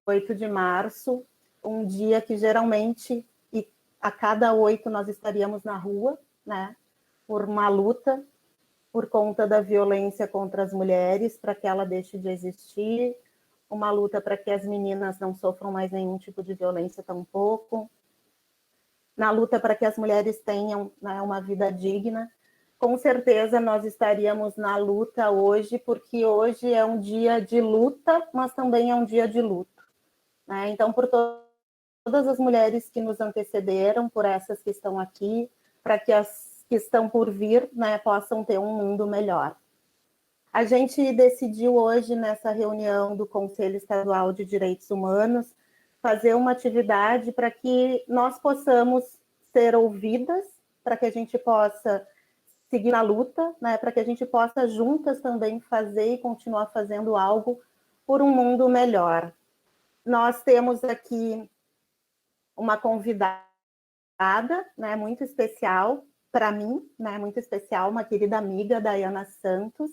8 de março, um dia que geralmente, e a cada 8 nós estaríamos na rua, né, por uma luta, por conta da violência contra as mulheres, para que ela deixe de existir, uma luta para que as meninas não sofram mais nenhum tipo de violência tampouco, na luta para que as mulheres tenham, né, uma vida digna. Com certeza nós estaríamos na luta hoje, porque hoje é um dia de luta, mas também é um dia de luto, né? Então, por todas as mulheres que nos antecederam, por essas que estão aqui, para que as que estão por vir, né, possam ter um mundo melhor. A gente decidiu hoje, nessa reunião do Conselho Estadual de Direitos Humanos, fazer uma atividade para que nós possamos ser ouvidas, para que a gente possa seguir na luta, né, para que a gente possa juntas também fazer e continuar fazendo algo por um mundo melhor. Nós temos aqui uma convidada, né, muito especial para mim, né, muito especial, uma querida amiga, Dayana Santos.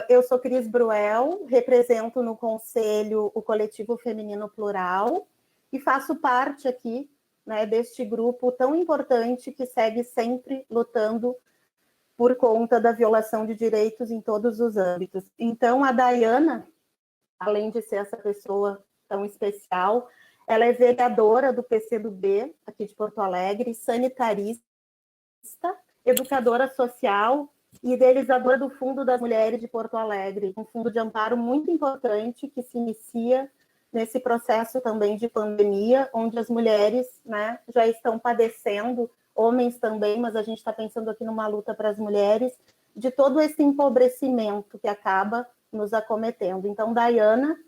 Eu sou Cris Bruel, represento no Conselho o Coletivo Feminino Plural e faço parte aqui, né, deste grupo tão importante que segue sempre lutando por conta da violação de direitos em todos os âmbitos. Então, a Dayana, além de ser essa pessoa tão especial, ela é vereadora do PCdoB, aqui de Porto Alegre, sanitarista, educadora social e idealizadora do Fundo das Mulheres de Porto Alegre, um fundo de amparo muito importante que se inicia nesse processo também de pandemia, onde as mulheres, né, já estão padecendo, homens também, mas a gente está pensando aqui numa luta para as mulheres, de todo esse empobrecimento que acaba nos acometendo. Então, Dayana,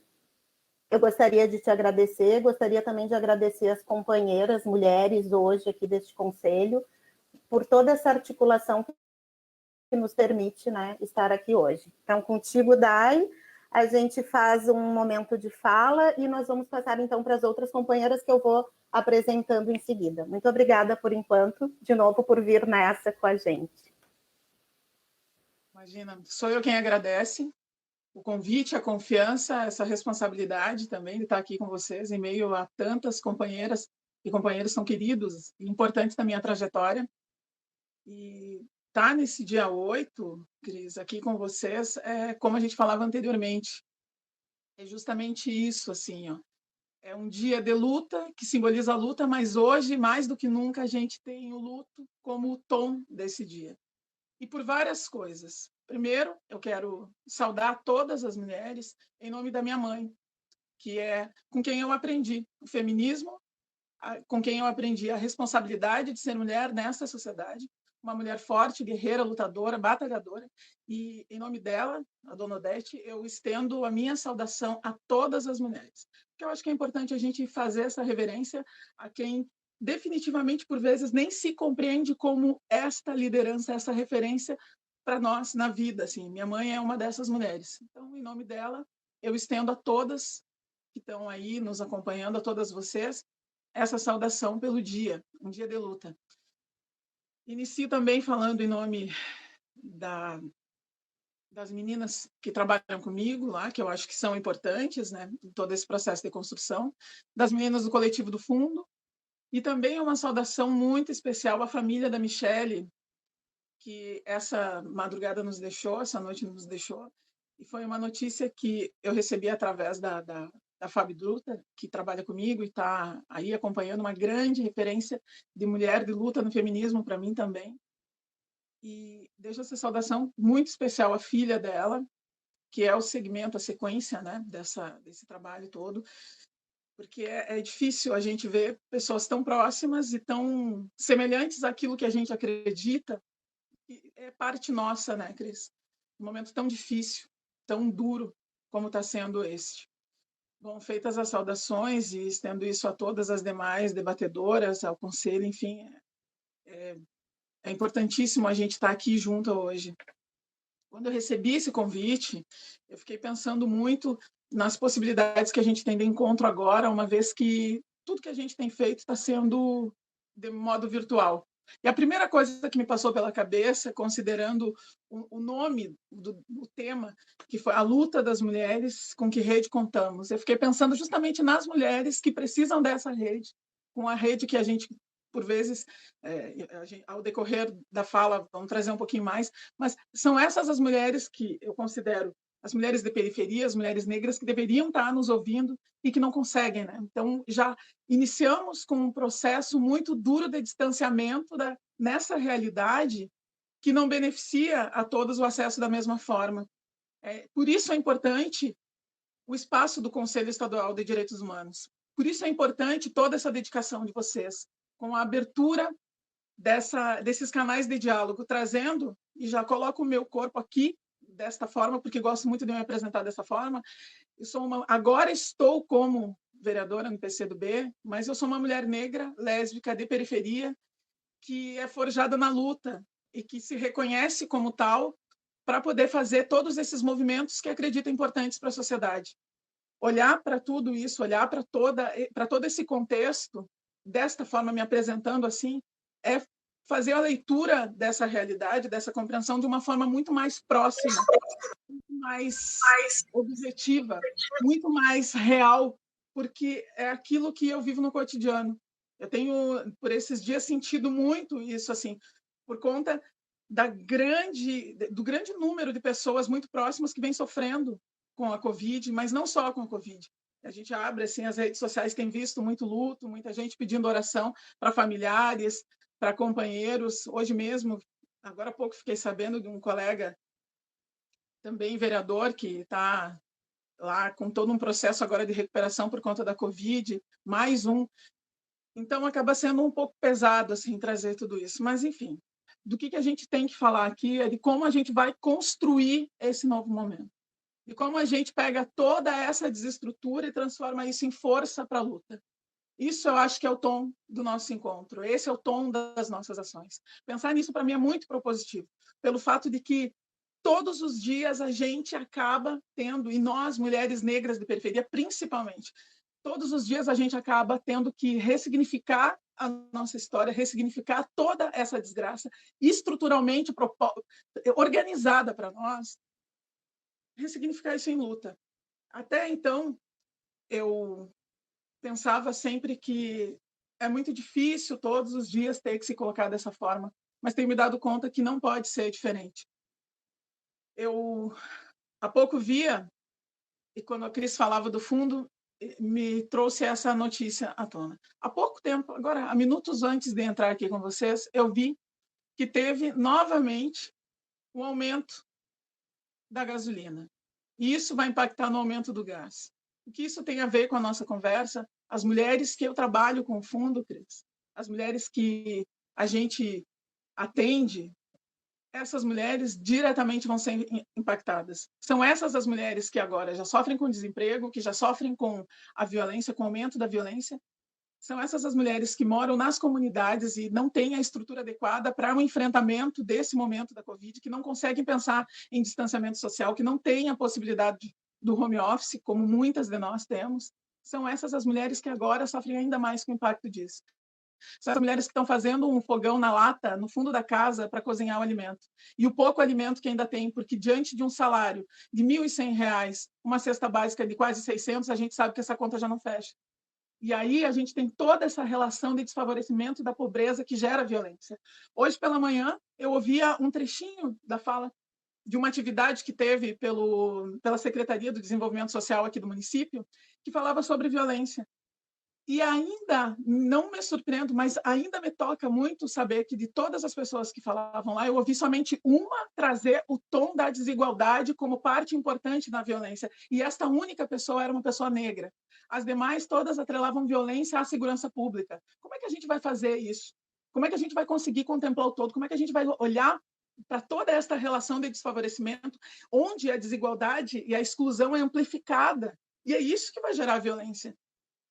eu gostaria de te agradecer, gostaria também de agradecer as companheiras mulheres hoje aqui deste conselho, por toda essa articulação que nos permite, né, estar aqui hoje. Então, contigo, Day, a gente faz um momento de fala e nós vamos passar, então, para as outras companheiras que eu vou apresentando em seguida. Muito obrigada, por enquanto, de novo, por vir nessa com a gente. Imagina, sou eu quem agradece o convite, a confiança, essa responsabilidade também de estar aqui com vocês, em meio a tantas companheiras e companheiros tão queridos e importantes da minha trajetória. E estar nesse dia 8, Cris, aqui com vocês, é como a gente falava anteriormente, é justamente isso, assim, ó. É um dia de luta, que simboliza a luta, mas hoje, mais do que nunca, a gente tem o luto como o tom desse dia. E por várias coisas. Primeiro, eu quero saudar todas as mulheres em nome da minha mãe, que é com quem eu aprendi o feminismo, com quem eu aprendi a responsabilidade de ser mulher nessa sociedade, uma mulher forte, guerreira, lutadora, batalhadora, e em nome dela, a dona Odete, eu estendo a minha saudação a todas as mulheres, porque eu acho que é importante a gente fazer essa reverência a quem definitivamente, por vezes, nem se compreende como esta liderança, essa referência para nós na vida. Assim. Minha mãe é uma dessas mulheres. Então, em nome dela, eu estendo a todas que estão aí nos acompanhando, a todas vocês, essa saudação pelo dia, um dia de luta. Inicio também falando em nome das meninas que trabalham comigo lá, que eu acho que são importantes, né, em todo esse processo de construção, das meninas do Coletivo do Fundo, e também uma saudação muito especial à família da Michele, que essa madrugada nos deixou, essa noite nos deixou, e foi uma notícia que eu recebi através da Fábio Dutra, que trabalha comigo e está aí acompanhando, uma grande referência de mulher de luta no feminismo para mim também. E deixo essa saudação muito especial à filha dela, que é o segmento, a sequência, né, desse trabalho todo, porque é difícil a gente ver pessoas tão próximas e tão semelhantes àquilo que a gente acredita, e é parte nossa, né, Cris? Um momento tão difícil, tão duro como está sendo este. Bom, feitas as saudações e estendo isso a todas as demais debatedoras, ao conselho, enfim, é importantíssimo a gente estar aqui junto hoje. Quando eu recebi esse convite, eu fiquei pensando muito nas possibilidades que a gente tem de encontro agora, uma vez que tudo que a gente tem feito está sendo de modo virtual. E a primeira coisa que me passou pela cabeça, considerando o nome do tema, que foi a luta das mulheres, com que rede contamos. Eu fiquei pensando justamente nas mulheres que precisam dessa rede, com a rede que a gente, por vezes, ao decorrer da fala, vamos trazer um pouquinho mais, mas são essas as mulheres que eu considero as mulheres de periferia, as mulheres negras que deveriam estar nos ouvindo e que não conseguem, né? Então, já iniciamos com um processo muito duro de distanciamento nessa realidade que não beneficia a todos o acesso da mesma forma. Por isso é importante o espaço do Conselho Estadual de Direitos Humanos. Por isso é importante toda essa dedicação de vocês, com a abertura desses canais de diálogo, trazendo, e já coloco o meu corpo aqui, desta forma, porque gosto muito de me apresentar dessa forma. Agora estou como vereadora no PCdoB, mas eu sou uma mulher negra, lésbica, de periferia, que é forjada na luta e que se reconhece como tal para poder fazer todos esses movimentos que acredito importantes para a sociedade. Olhar para tudo isso, olhar para todo esse contexto, desta forma, me apresentando assim, é fazer a leitura dessa realidade, dessa compreensão de uma forma muito mais próxima, muito mais objetiva, muito mais real, porque é aquilo que eu vivo no cotidiano. Eu tenho, por esses dias, sentido muito isso, assim, por conta do grande número de pessoas muito próximas que vêm sofrendo com a Covid, mas não só com a Covid. A gente abre assim as redes sociais, tem visto muito luto, muita gente pedindo oração para familiares, para companheiros. Hoje mesmo, agora há pouco, fiquei sabendo de um colega, também vereador, que está lá com todo um processo agora de recuperação por conta da Covid, mais um. Então, acaba sendo um pouco pesado assim trazer tudo isso. Mas, enfim, do que a gente tem que falar aqui é de como a gente vai construir esse novo momento. E como a gente pega toda essa desestrutura e transforma isso em força para a luta. Isso eu acho que é o tom do nosso encontro. Esse é o tom das nossas ações. Pensar nisso, para mim, é muito propositivo, pelo fato de que todos os dias a gente acaba tendo, e nós, mulheres negras de periferia, principalmente, todos os dias a gente acaba tendo que ressignificar a nossa história, ressignificar toda essa desgraça estruturalmente organizada para nós, ressignificar isso em luta. Até então, eu pensava sempre que é muito difícil todos os dias ter que se colocar dessa forma, mas tenho me dado conta que não pode ser diferente. Eu há pouco via, e quando a Cris falava do fundo, me trouxe essa notícia à tona. Há pouco tempo, agora, há minutos antes de entrar aqui com vocês, eu vi que teve novamente um aumento da gasolina. E isso vai impactar no aumento do gás. O que isso tem a ver com a nossa conversa? As mulheres que eu trabalho com o fundo, Cris, as mulheres que a gente atende, essas mulheres diretamente vão ser impactadas. São essas as mulheres que agora já sofrem com desemprego, que já sofrem com a violência, com o aumento da violência. São essas as mulheres que moram nas comunidades e não têm a estrutura adequada para o enfrentamento desse momento da Covid, que não conseguem pensar em distanciamento social, que não têm a possibilidade do home office, como muitas de nós temos. São essas as mulheres que agora sofrem ainda mais com o impacto disso. São as mulheres que estão fazendo um fogão na lata, no fundo da casa, para cozinhar o alimento. E o pouco alimento que ainda tem, porque diante de um salário de R$ 1.100, uma cesta básica de quase 600, a gente sabe que essa conta já não fecha. E aí a gente tem toda essa relação de desfavorecimento da pobreza que gera violência. Hoje pela manhã, eu ouvia um trechinho da fala de uma atividade que teve pela Secretaria do Desenvolvimento Social aqui do município, que falava sobre violência. E ainda, não me surpreendo, mas ainda me toca muito saber que de todas as pessoas que falavam lá, eu ouvi somente uma trazer o tom da desigualdade como parte importante da violência. E esta única pessoa era uma pessoa negra. As demais todas atrelavam violência à segurança pública. Como é que a gente vai fazer isso? Como é que a gente vai conseguir contemplar o todo? Como é que a gente vai olhar para toda esta relação de desfavorecimento, onde a desigualdade e a exclusão é amplificada? E é isso que vai gerar violência.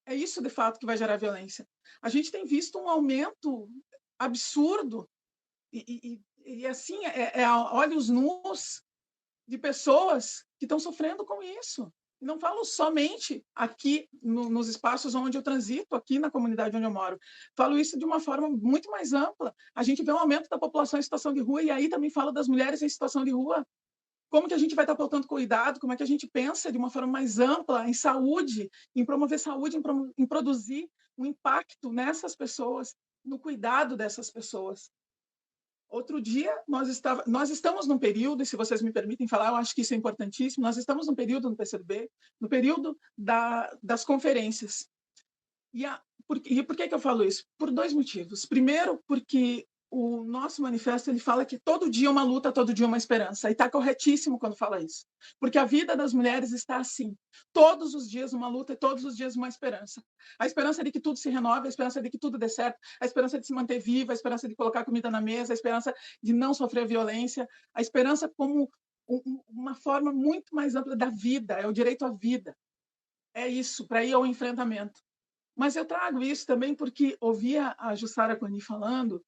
É isso, de fato, que vai gerar violência. A gente tem visto um aumento absurdo e assim, a olhos nus de pessoas que estão sofrendo com isso. Não falo somente aqui nos espaços onde eu transito, aqui na comunidade onde eu moro. Falo isso de uma forma muito mais ampla. A gente vê um aumento da população em situação de rua, e aí também falo das mulheres em situação de rua. Como que a gente vai estar faltando cuidado? Como é que a gente pensa de uma forma mais ampla em saúde, em promover saúde, em produzir um impacto nessas pessoas, no cuidado dessas pessoas? Outro dia, nós estamos num período, e se vocês me permitem falar, eu acho que isso é importantíssimo, nós estamos num período no PCdoB, no período das conferências. E por que eu falo isso? Por dois motivos. Primeiro, porque o nosso manifesto ele fala que todo dia é uma luta, todo dia é uma esperança. E está corretíssimo quando fala isso. Porque a vida das mulheres está assim. Todos os dias uma luta e todos os dias uma esperança. A esperança de que tudo se renove, a esperança de que tudo dê certo, a esperança de se manter viva, a esperança de colocar comida na mesa, a esperança de não sofrer violência, a esperança como uma forma muito mais ampla da vida, é o direito à vida. É isso, para ir ao enfrentamento. Mas eu trago isso também porque ouvia a Jussara Coni falando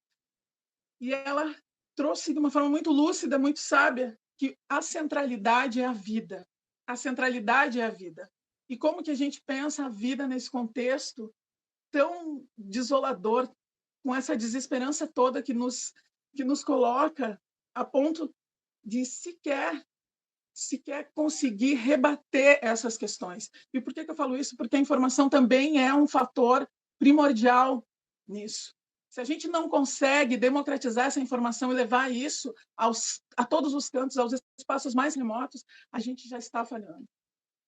e ela trouxe de uma forma muito lúcida, muito sábia, que a centralidade é a vida. A centralidade é a vida. E como que a gente pensa a vida nesse contexto tão desolador, com essa desesperança toda que nos coloca a ponto de sequer conseguir rebater essas questões. E por que eu falo isso? Porque a informação também é um fator primordial nisso. Se a gente não consegue democratizar essa informação e levar isso a todos os cantos, aos espaços mais remotos, a gente já está falhando.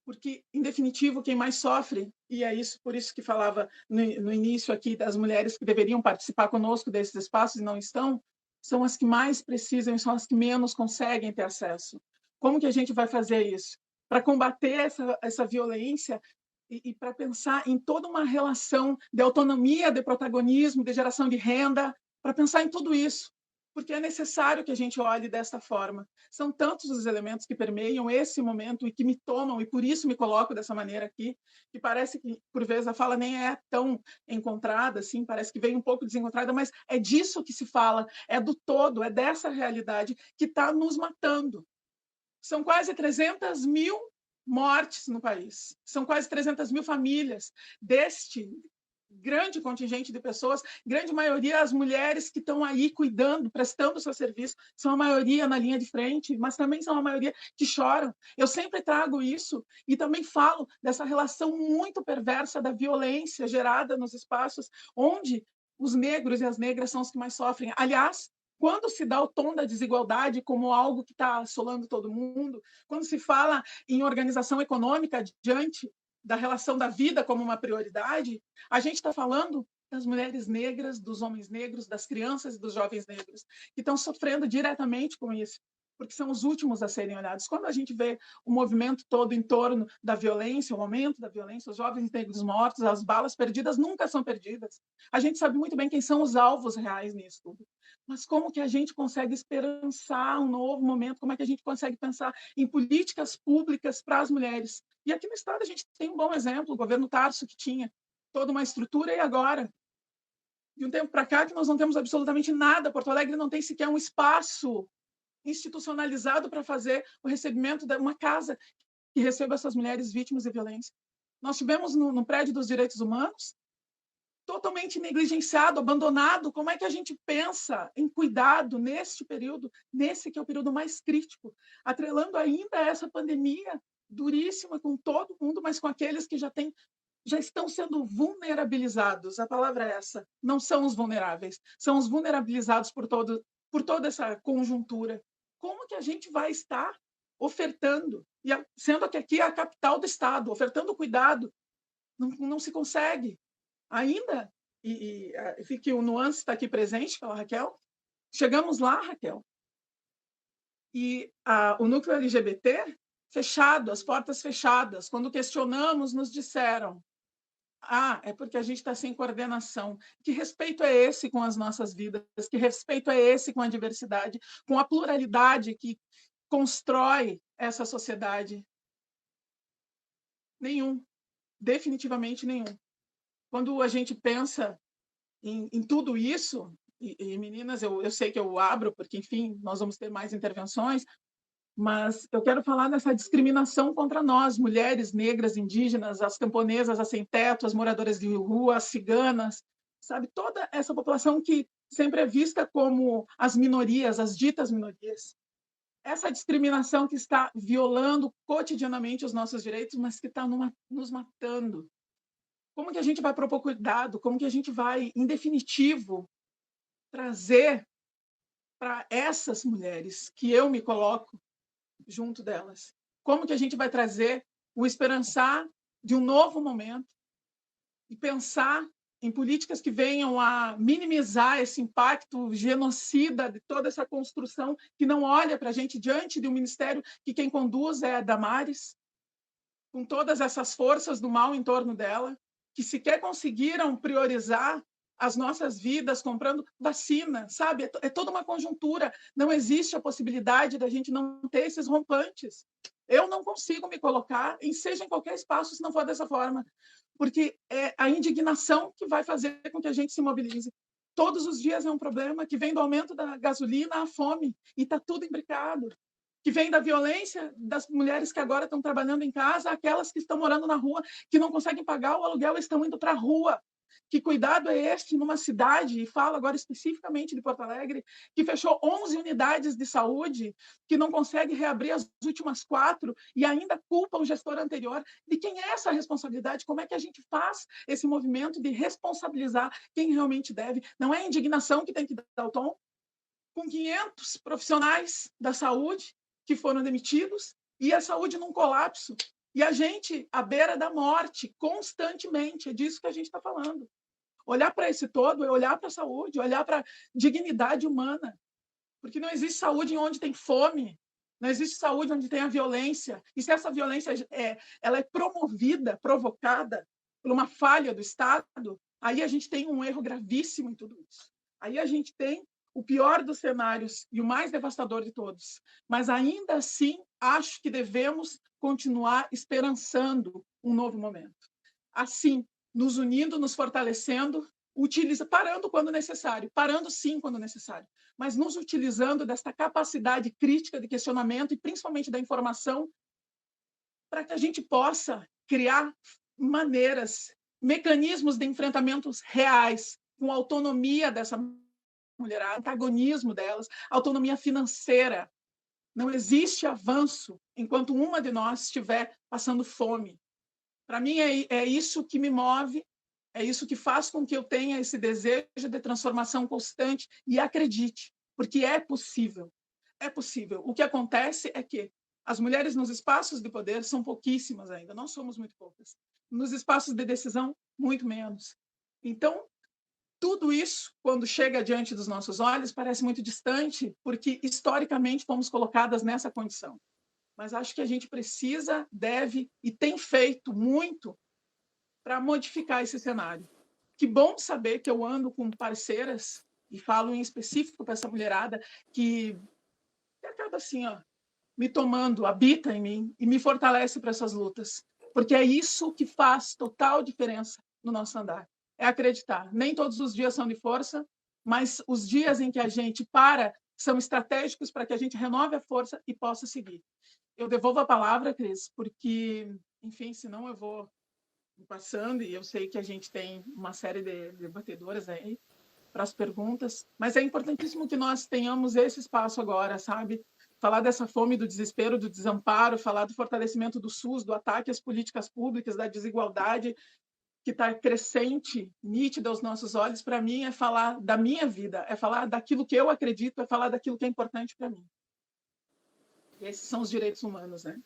Porque, em definitivo, quem mais sofre, e é isso por isso que falava no início aqui das mulheres que deveriam participar conosco desses espaços e não estão, são as que mais precisam e são as que menos conseguem ter acesso. Como que a gente vai fazer isso? Para combater essa violência e para pensar em toda uma relação de autonomia, de protagonismo, de geração de renda, para pensar em tudo isso, porque é necessário que a gente olhe desta forma. São tantos os elementos que permeiam esse momento e que me tomam, e por isso me coloco dessa maneira aqui, que parece que, por vezes, a fala nem é tão encontrada, assim, parece que veio um pouco desencontrada, mas é disso que se fala, é do todo, é dessa realidade que está nos matando. São quase 300 mil mortes no país, são quase 300 mil famílias deste grande contingente de pessoas, grande maioria as mulheres que estão aí cuidando, prestando o seu serviço, são a maioria na linha de frente, mas também são a maioria que choram. Eu sempre trago isso e também falo dessa relação muito perversa da violência gerada nos espaços onde os negros e as negras são os que mais sofrem. Aliás, quando se dá o tom da desigualdade como algo que está assolando todo mundo, quando se fala em organização econômica diante da relação da vida como uma prioridade, a gente está falando das mulheres negras, dos homens negros, das crianças e dos jovens negros, que estão sofrendo diretamente com isso, porque são os últimos a serem olhados. Quando a gente vê o movimento todo em torno da violência, o aumento da violência, os jovens negros mortos, as balas perdidas nunca são perdidas. A gente sabe muito bem quem são os alvos reais nisso tudo. Mas como que a gente consegue esperançar um novo momento? Como é que a gente consegue pensar em políticas públicas para as mulheres? E aqui no estado a gente tem um bom exemplo, o governo Tarso, que tinha toda uma estrutura, e agora? De um tempo para cá que nós não temos absolutamente nada. Porto Alegre não tem sequer um espaço institucionalizado para fazer o recebimento de uma casa que receba essas mulheres vítimas de violência. Nós tivemos no prédio dos direitos humanos totalmente negligenciado, abandonado. Como é que a gente pensa em cuidado neste período, nesse que é o período mais crítico, atrelando ainda essa pandemia duríssima com todo mundo, mas com aqueles que já estão sendo vulnerabilizados. A palavra é essa. Não são os vulneráveis, são os vulnerabilizados por toda essa conjuntura. Como que a gente vai estar ofertando, sendo que aqui é a capital do estado, ofertando cuidado? Não se consegue. Ainda, e que o nuance está aqui presente pela Raquel, chegamos lá, Raquel, e o núcleo LGBT fechado, as portas fechadas. Quando questionamos, nos disseram: é porque a gente está sem coordenação. Que respeito é esse com as nossas vidas? Que respeito é esse com a diversidade, com a pluralidade que constrói essa sociedade? Nenhum, definitivamente nenhum. Quando a gente pensa em tudo isso, e meninas, eu sei que eu abro, porque, enfim, nós vamos ter mais intervenções, mas eu quero falar dessa discriminação contra nós, mulheres negras, indígenas, as camponesas, as sem-teto, as moradoras de rua, as ciganas, sabe? Toda essa população que sempre é vista como as minorias, as ditas minorias. Essa discriminação que está violando cotidianamente os nossos direitos, mas que está nos matando. Como que a gente vai propor cuidado? Como que a gente vai, em definitivo, trazer para essas mulheres que eu me coloco junto delas? Como que a gente vai trazer o esperançar de um novo momento e pensar em políticas que venham a minimizar esse impacto genocida de toda essa construção que não olha para a gente diante de um ministério que quem conduz é a Damares, com todas essas forças do mal em torno dela, que sequer conseguiram priorizar as nossas vidas comprando vacina, sabe? É toda uma conjuntura. Não existe a possibilidade da gente não ter esses rompantes. Eu não consigo me colocar seja em qualquer espaço se não for dessa forma, porque é a indignação que vai fazer com que a gente se mobilize. Todos os dias é um problema que vem do aumento da gasolina à fome, e está tudo imbricado, que vem da violência das mulheres que agora estão trabalhando em casa, aquelas que estão morando na rua, que não conseguem pagar o aluguel, estão indo para a rua. Que cuidado é este numa cidade, e falo agora especificamente de Porto Alegre, que fechou 11 unidades de saúde, que não consegue reabrir as últimas 4 e ainda culpa o gestor anterior? De quem é essa responsabilidade? Como é que a gente faz esse movimento de responsabilizar quem realmente deve? Não é a indignação que tem que dar o tom? Com 500 profissionais da saúde que foram demitidos e a saúde num colapso. E a gente à beira da morte, constantemente. É disso que a gente está falando. Olhar para esse todo é olhar para a saúde, olhar para a dignidade humana. Porque não existe saúde onde tem fome, não existe saúde onde tem a violência. E se essa violência ela é promovida, provocada por uma falha do Estado, aí a gente tem um erro gravíssimo em tudo isso. Aí a gente tem o pior dos cenários e o mais devastador de todos. Mas ainda assim, acho que devemos continuar esperançando um novo momento. Assim, nos unindo, nos fortalecendo, parando quando necessário, parando sim quando necessário, mas nos utilizando desta capacidade crítica de questionamento e principalmente da informação para que a gente possa criar maneiras, mecanismos de enfrentamentos reais, com autonomia dessa mulherada, antagonismo delas, autonomia financeira. Não existe avanço enquanto uma de nós estiver passando fome. Para mim, é isso que me move, é isso que faz com que eu tenha esse desejo de transformação constante e acredite, porque é possível. É possível. O que acontece é que as mulheres nos espaços de poder são pouquíssimas ainda, nós somos muito poucas. Nos espaços de decisão, muito menos. Então, tudo isso, quando chega diante dos nossos olhos, parece muito distante, porque historicamente fomos colocadas nessa condição. Mas acho que a gente precisa, deve e tem feito muito para modificar esse cenário. Que bom saber que eu ando com parceiras, e falo em específico para essa mulherada, que acaba assim, ó, me tomando, habita em mim e me fortalece para essas lutas. Porque é isso que faz total diferença no nosso andar. É acreditar. Nem todos os dias são de força, mas os dias em que a gente para são estratégicos para que a gente renove a força e possa seguir. Eu devolvo a palavra, Cris, porque, enfim, senão eu vou passando, e eu sei que a gente tem uma série de debatedoras aí para as perguntas, mas é importantíssimo que nós tenhamos esse espaço agora, sabe? Falar dessa fome, do desespero, do desamparo, falar do fortalecimento do SUS, do ataque às políticas públicas, da desigualdade que está crescente, nítida aos nossos olhos. Para mim, é falar da minha vida, é falar daquilo que eu acredito, é falar daquilo que é importante para mim. E esses são os direitos humanos, né?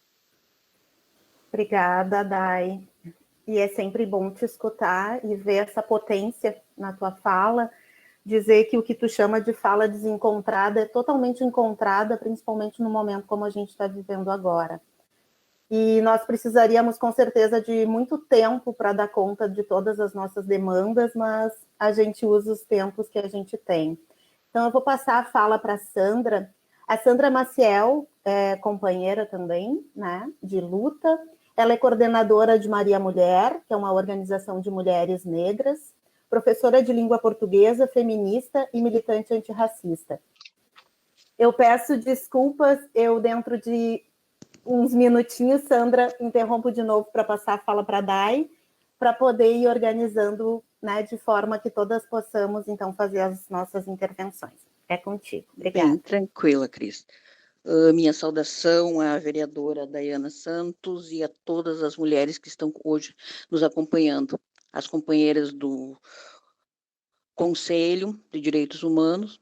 Obrigada, Dai. E é sempre bom te escutar e ver essa potência na tua fala, dizer que o que tu chama de fala desencontrada é totalmente encontrada, principalmente no momento como a gente está vivendo agora. E nós precisaríamos, com certeza, de muito tempo para dar conta de todas as nossas demandas, mas a gente usa os tempos que a gente tem. Então, eu vou passar a fala para a Sandra. A Sandra Maciel é companheira também, né, de luta. Ela é coordenadora de Maria Mulher, que é uma organização de mulheres negras, professora de língua portuguesa, feminista e militante antirracista. Eu peço desculpas, eu dentro de uns minutinhos, Sandra, interrompo de novo para passar a fala para a Dai, para poder ir organizando, né, de forma que todas possamos, então, fazer as nossas intervenções. É contigo. Obrigada. Bem, tranquila, Cris. Minha saudação à vereadora Daiana Santos e a todas as mulheres que estão hoje nos acompanhando, as companheiras do Conselho de Direitos Humanos,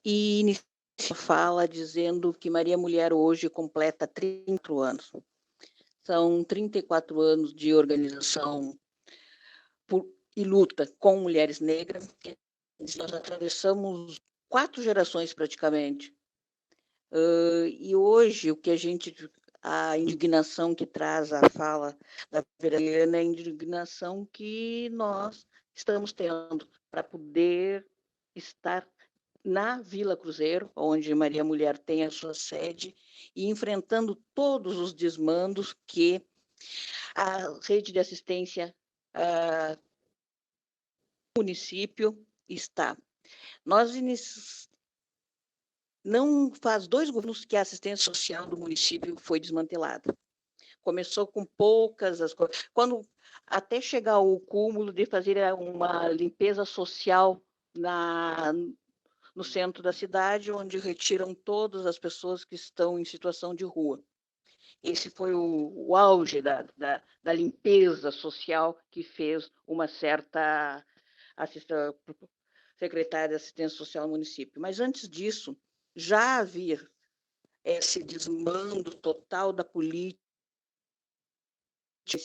e inicia a fala dizendo que Maria Mulher hoje completa 30 anos. São 34 anos de organização e luta com mulheres negras. Nós atravessamos 4 gerações praticamente. E hoje a indignação que traz a fala da vereadora é a indignação que nós estamos tendo para poder estar na Vila Cruzeiro, onde Maria Mulher tem a sua sede, e enfrentando todos os desmandos que a rede de assistência do município está. Não faz 2 governos que a assistência social do município foi desmantelada. Começou com poucas as coisas, até chegar ao cúmulo de fazer uma limpeza social no centro da cidade, onde retiram todas as pessoas que estão em situação de rua. Esse foi o auge da limpeza social que fez uma certa secretária de assistência social no município. Mas antes disso, já havia esse desmando total da política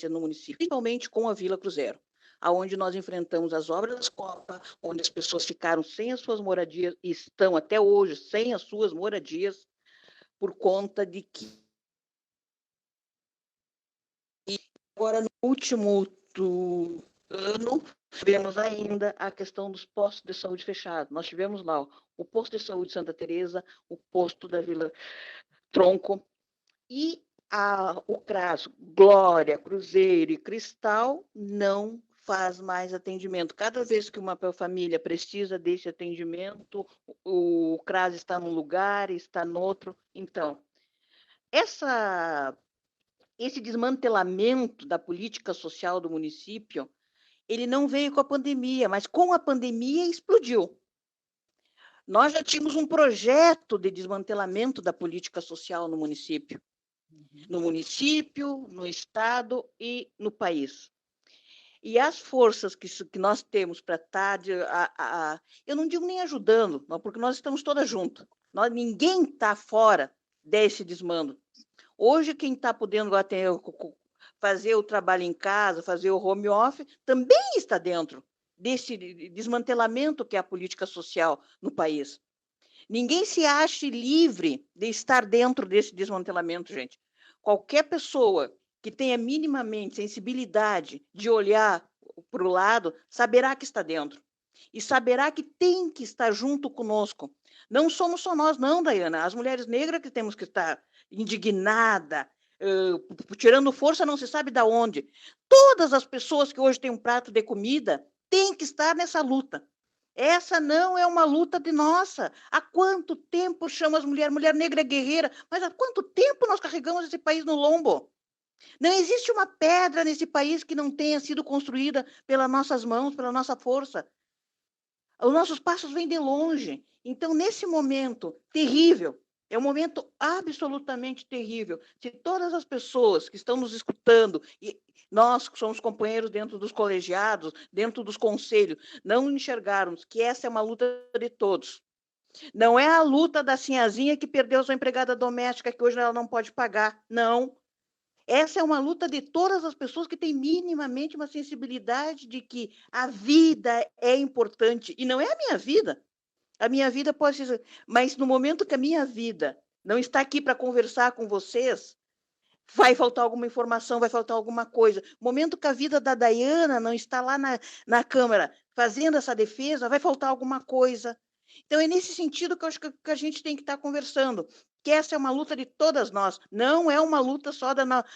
no município, principalmente com a Vila Cruzeiro, aonde nós enfrentamos as obras das Copa, onde as pessoas ficaram sem as suas moradias e estão até hoje sem as suas moradias por conta de que agora no último ano tivemos ainda a questão dos postos de saúde fechados. Nós tivemos lá o posto de saúde Santa Teresa, o posto da Vila Tronco e o CRAS Glória, Cruzeiro e Cristal não faz mais atendimento. Cada vez que uma família precisa desse atendimento, o CRAS está num lugar, está no outro. Então, esse desmantelamento da política social do município, ele não veio com a pandemia, mas com a pandemia explodiu. Nós já tínhamos um projeto de desmantelamento da política social no município, no estado e no país. E as forças que nós temos para estar, eu não digo nem ajudando, porque nós estamos todas juntas. Ninguém está fora desse desmando. Hoje, quem está podendo fazer o trabalho em casa, fazer o home office, também está dentro desse desmantelamento que é a política social no país. Ninguém se acha livre de estar dentro desse desmantelamento, gente. Qualquer pessoa que tenha minimamente sensibilidade de olhar para o lado, saberá que está dentro. E saberá que tem que estar junto conosco. Não somos só nós, não, Daiana. As mulheres negras que temos que estar indignada, tirando força não se sabe de onde. Todas as pessoas que hoje têm um prato de comida têm que estar nessa luta. Essa não é uma luta de nossa. Há quanto tempo chama as mulheres? Mulher negra é guerreira, mas há quanto tempo nós carregamos esse país no lombo? Não existe uma pedra nesse país que não tenha sido construída pelas nossas mãos, pela nossa força. Os nossos passos vêm de longe. Então, nesse momento terrível, é um momento absolutamente terrível. Se todas as pessoas que estão nos escutando, e nós que somos companheiros dentro dos colegiados, dentro dos conselhos, não enxergarmos que essa é uma luta de todos. Não é a luta da sinhazinha que perdeu a sua empregada doméstica, que hoje ela não pode pagar. Não. Essa é uma luta de todas as pessoas que têm minimamente uma sensibilidade de que a vida é importante. E não é a minha vida. A minha vida pode ser... Mas no momento que a minha vida não está aqui para conversar com vocês, vai faltar alguma informação, vai faltar alguma coisa. No momento que a vida da Daiana não está lá na Câmara fazendo essa defesa, vai faltar alguma coisa. Então, é nesse sentido que eu acho que a gente tem que estar conversando, que essa é uma luta de todas nós, não é uma luta só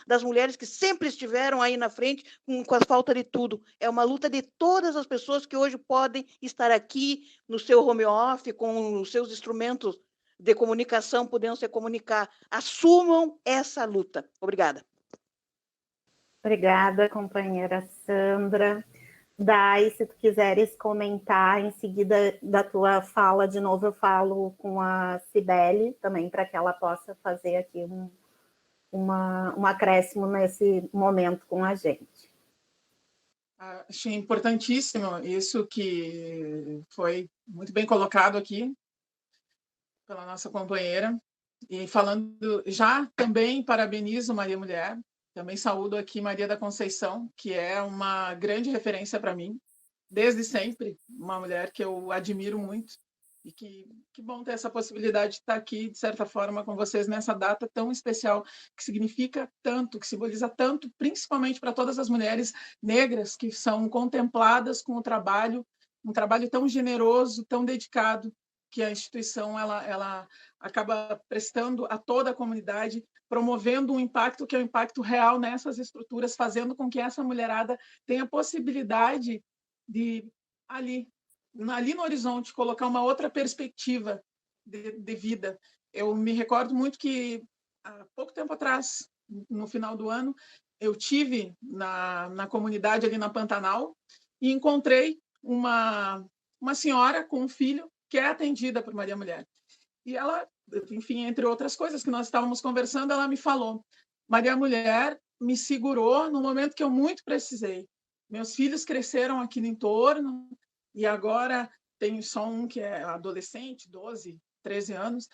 das mulheres que sempre estiveram aí na frente com a falta de tudo, é uma luta de todas as pessoas que hoje podem estar aqui no seu home office, com os seus instrumentos de comunicação, podendo se comunicar. Assumam essa luta. Obrigada. Obrigada, companheira Sandra. Dai, se tu quiseres comentar em seguida da tua fala, de novo eu falo com a Cibele também, para que ela possa fazer aqui um acréscimo nesse momento com a gente. Achei importantíssimo isso que foi muito bem colocado aqui pela nossa companheira. E falando já também, parabenizo Maria Mulher, também saúdo aqui Maria da Conceição, que é uma grande referência para mim, desde sempre, uma mulher que eu admiro muito, e que bom ter essa possibilidade de estar aqui, de certa forma, com vocês nessa data tão especial, que significa tanto, que simboliza tanto, principalmente para todas as mulheres negras que são contempladas com o trabalho, um trabalho tão generoso, tão dedicado, que a instituição ela acaba prestando a toda a comunidade, promovendo um impacto que é um impacto real nessas estruturas, fazendo com que essa mulherada tenha possibilidade de ali no horizonte colocar uma outra perspectiva de vida. Eu me recordo muito que há pouco tempo atrás, no final do ano, eu tive na comunidade ali na Pantanal e encontrei uma senhora com um filho que é atendida por Maria Mulher. E ela, enfim, entre outras coisas que nós estávamos conversando, ela me falou: Maria Mulher me segurou no momento que eu muito precisei. Meus filhos cresceram aqui no entorno e agora tenho só um que é adolescente, 12, 13 anos.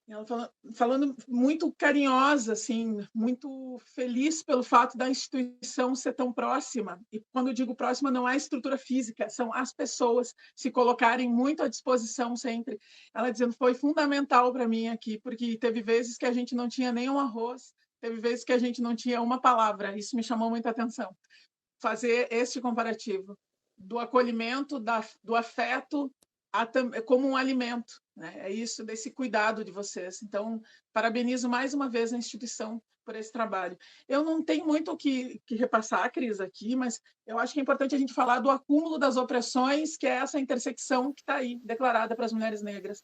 E ela falando muito carinhosa, assim, muito feliz pelo fato da instituição ser tão próxima. E quando eu digo próxima, não é a estrutura física, são as pessoas se colocarem muito à disposição sempre. Ela dizendo, foi fundamental para mim aqui, porque teve vezes que a gente não tinha nem um arroz, teve vezes que a gente não tinha uma palavra. Isso me chamou muita atenção. Fazer este comparativo do acolhimento, do afeto, como um alimento, né? É isso, desse cuidado de vocês. Então, parabenizo mais uma vez a instituição por esse trabalho. Eu não tenho muito o que repassar, Cris, aqui, mas eu acho que é importante a gente falar do acúmulo das opressões, que é essa intersecção que está aí, declarada para as mulheres negras.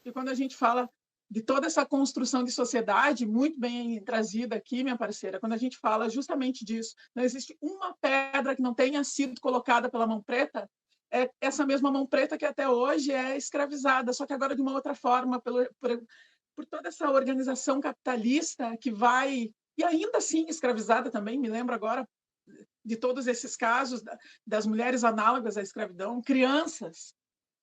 E quando a gente fala de toda essa construção de sociedade, muito bem trazida aqui, minha parceira, quando a gente fala justamente disso, não existe uma pedra que não tenha sido colocada pela mão preta, é essa mesma mão preta que até hoje é escravizada, só que agora de uma outra forma, por toda essa organização capitalista que vai, e ainda assim escravizada também, me lembro agora de todos esses casos das mulheres análogas à escravidão, crianças.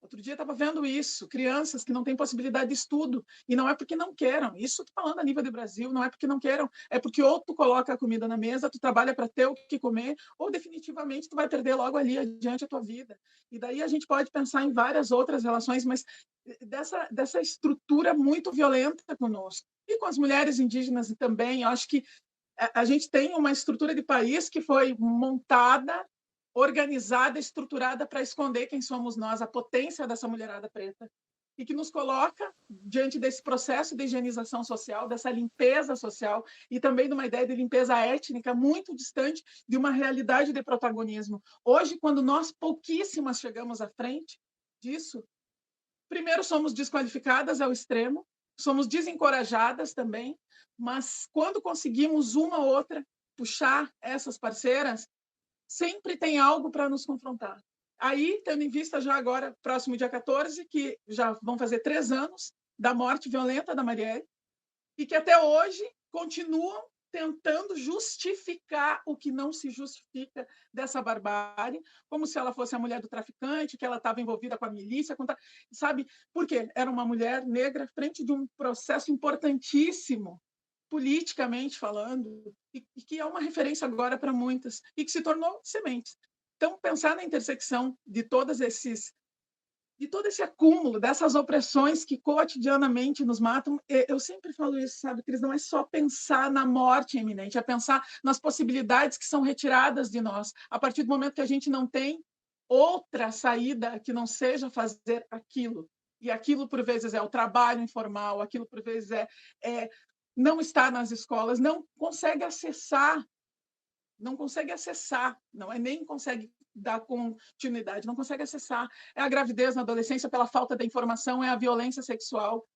Outro dia estava vendo isso, crianças que não têm possibilidade de estudo, e não é porque não queiram, isso estou falando a nível do Brasil, não é porque não queiram, é porque ou tu coloca a comida na mesa, tu trabalha para ter o que comer, ou definitivamente tu vai perder logo ali adiante a tua vida. E daí a gente pode pensar em várias outras relações, mas dessa estrutura muito violenta conosco. E com as mulheres indígenas também, eu acho que a gente tem uma estrutura de país que foi montada, organizada, estruturada para esconder quem somos nós, a potência dessa mulherada preta, e que nos coloca diante desse processo de higienização social, dessa limpeza social, e também de uma ideia de limpeza étnica muito distante de uma realidade de protagonismo. Hoje, quando nós pouquíssimas chegamos à frente disso, primeiro somos desqualificadas ao extremo, somos desencorajadas também, mas quando conseguimos uma ou outra puxar essas parceiras, sempre tem algo para nos confrontar. Aí, tendo em vista já agora, próximo dia 14, que já vão fazer 3 anos da morte violenta da Marielle, e que até hoje continuam tentando justificar o que não se justifica dessa barbárie, como se ela fosse a mulher do traficante, que ela estava envolvida com a milícia, sabe? Por quê? Era uma mulher negra frente de um processo importantíssimo, politicamente falando, e que é uma referência agora para muitas, e que se tornou sementes. Então, pensar na intersecção de todo esse acúmulo, dessas opressões que cotidianamente nos matam, eu sempre falo isso, sabe, Cris? Não é só pensar na morte iminente, é pensar nas possibilidades que são retiradas de nós, a partir do momento que a gente não tem outra saída que não seja fazer aquilo. E aquilo, por vezes, é o trabalho informal, aquilo, por vezes, é não está nas escolas, não consegue acessar, não é nem consegue dar continuidade, não consegue acessar. É a gravidez na adolescência pela falta da informação, é a violência sexual.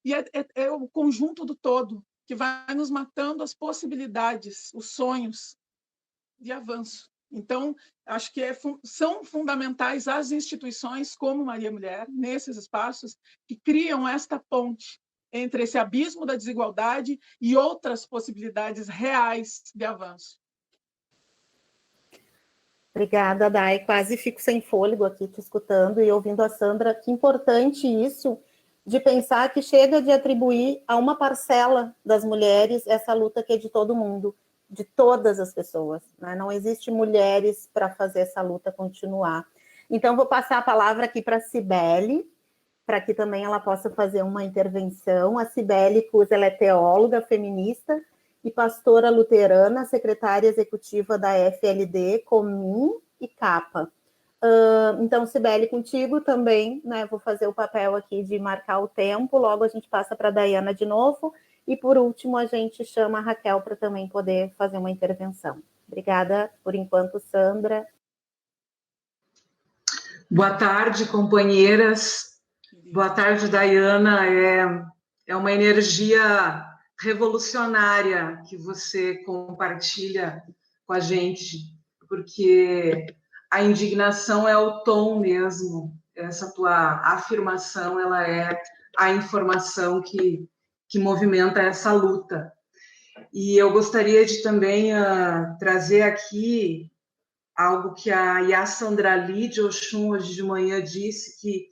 E é o conjunto do todo que vai nos matando as possibilidades, os sonhos de avanço. Então, acho que são fundamentais as instituições como Maria Mulher, nesses espaços, que criam esta ponte entre esse abismo da desigualdade e outras possibilidades reais de avanço. Obrigada, Dai. Quase fico sem fôlego aqui te escutando e ouvindo a Sandra. Que importante isso de pensar que chega de atribuir a uma parcela das mulheres essa luta que é de todo mundo, de todas as pessoas, né? Não existe mulheres para fazer essa luta continuar. Então, vou passar a palavra aqui para a Cibele, para que também ela possa fazer uma intervenção. A Cibele Cus, ela é teóloga feminista e pastora luterana, secretária executiva da FLD, Comim e Capa. Então, Cibele, contigo também, né? Vou fazer o papel aqui de marcar o tempo, logo a gente passa para a Dayana de novo, e por último a gente chama a Raquel para também poder fazer uma intervenção. Obrigada por enquanto, Sandra. Boa tarde, companheiras. Boa tarde, Dayana. É uma energia revolucionária que você compartilha com a gente, porque a indignação é o tom mesmo. Essa tua afirmação, ela é a informação que movimenta essa luta. E eu gostaria de também trazer aqui algo que a Yassandra Lee de Oxum hoje de manhã disse, que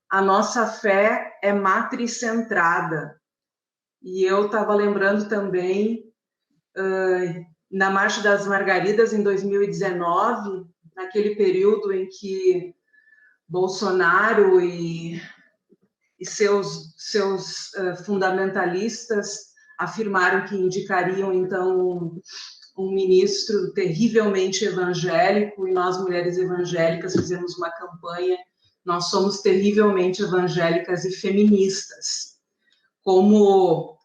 a nossa fé é matricentrada. E eu estava lembrando também, na Marcha das Margaridas, em 2019, naquele período em que Bolsonaro e seus fundamentalistas afirmaram que indicariam, então, um ministro terrivelmente evangélico, e nós, mulheres evangélicas, fizemos uma campanha, nós somos terrivelmente evangélicas e feministas, como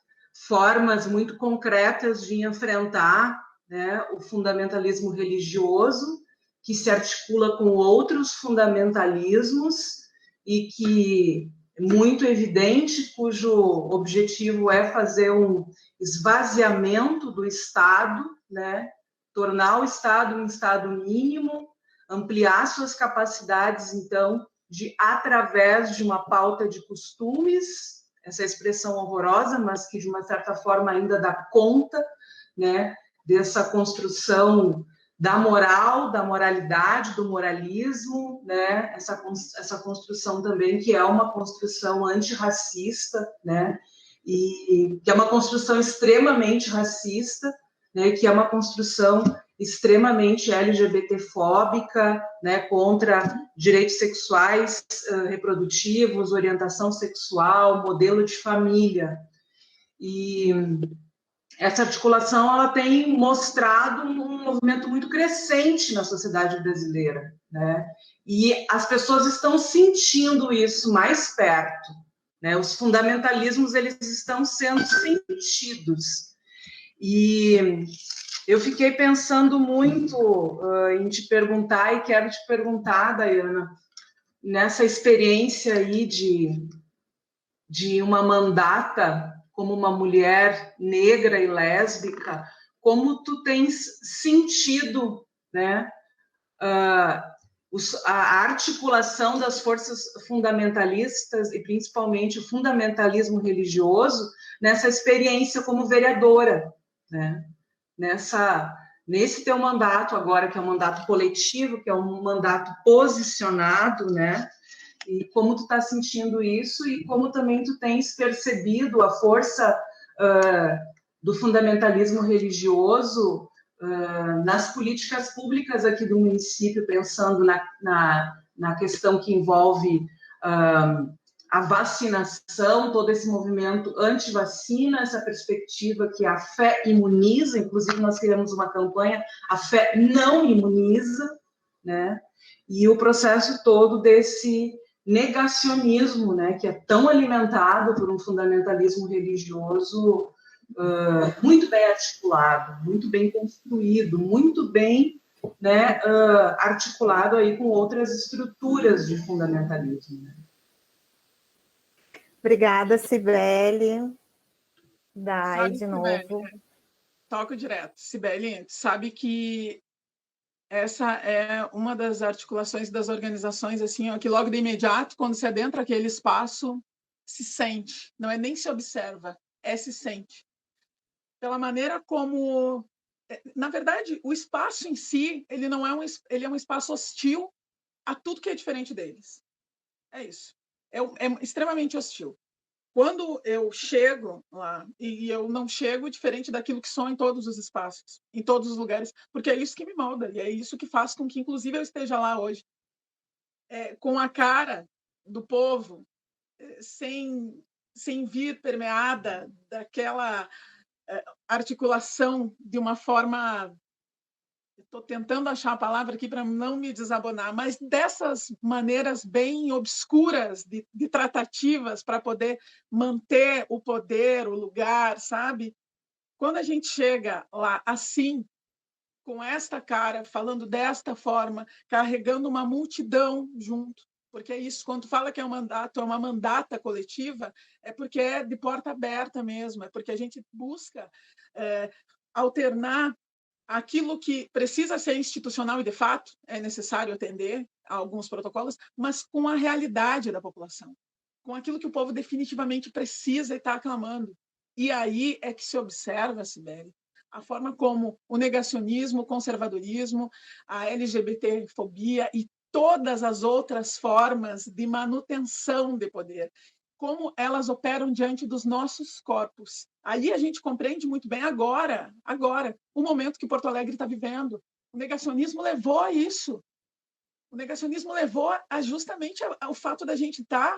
formas muito concretas de enfrentar, né, o fundamentalismo religioso, que se articula com outros fundamentalismos e que é muito evidente, cujo objetivo é fazer um esvaziamento do Estado, né, tornar o Estado um Estado mínimo, ampliar suas capacidades, então, de, através de uma pauta de costumes, essa expressão horrorosa, mas que, de uma certa forma, ainda dá conta, né, dessa construção da moral, da moralidade, do moralismo, né, essa construção também que é uma construção antirracista, né, e que é uma construção extremamente racista, né, que é uma construção extremamente LGBTfóbica, né, contra direitos sexuais, reprodutivos, orientação sexual, modelo de família. E essa articulação ela tem mostrado um movimento muito crescente na sociedade brasileira, né? E as pessoas estão sentindo isso mais perto, né? Os fundamentalismos eles estão sendo sentidos. E eu fiquei pensando muito em te perguntar, e quero te perguntar, Dayana, nessa experiência aí de uma mandata como uma mulher negra e lésbica, como tu tens sentido, né, a articulação das forças fundamentalistas e principalmente o fundamentalismo religioso nessa experiência como vereadora, né? Nesse teu mandato agora, que é um mandato coletivo, que é um mandato posicionado, né? E como tu está sentindo isso e como também tu tens percebido a força do fundamentalismo religioso nas políticas públicas aqui do município, pensando na questão que envolve a vacinação, todo esse movimento anti-vacina, essa perspectiva que a fé imuniza, inclusive nós criamos uma campanha, a fé não imuniza, né? E o processo todo desse negacionismo, né, que é tão alimentado por um fundamentalismo religioso muito bem articulado, muito bem construído, muito bem, né, articulado aí com outras estruturas de fundamentalismo. Né? Obrigada, Cibele. Dai, Sabe, de Cibele, novo. toco direto. Cibele, sabe que essa é uma das articulações das organizações, assim, ó, que logo de imediato, quando se adentra aquele espaço, se sente. Não é nem se observa, é se sente. Pela maneira como... Na verdade, o espaço em si, ele não é ele é um espaço hostil a tudo que é diferente deles. É isso. É extremamente hostil. Quando eu chego lá, e eu não chego diferente daquilo que sou em todos os espaços, em todos os lugares, porque é isso que me molda, e é isso que faz com que, inclusive, eu esteja lá hoje, com a cara do povo, sem vir permeada daquela articulação de uma forma... Estou tentando achar a palavra aqui para não me desabonar, mas dessas maneiras bem obscuras de tratativas para poder manter o poder, o lugar, sabe? Quando a gente chega lá assim, com esta cara, falando desta forma, carregando uma multidão junto, porque é isso, quando fala que é um mandato, é uma mandata coletiva, é porque é de porta aberta mesmo, é porque a gente busca alternar aquilo que precisa ser institucional e, de fato, é necessário atender a alguns protocolos, mas com a realidade da população, com aquilo que o povo definitivamente precisa e está clamando. E aí é que se observa, Cibele, a forma como o negacionismo, o conservadorismo, a LGBTfobia e todas as outras formas de manutenção de poder, como elas operam diante dos nossos corpos. Aí a gente compreende muito bem agora, o momento que Porto Alegre está vivendo. O negacionismo levou a isso. O negacionismo levou a justamente ao fato da gente estar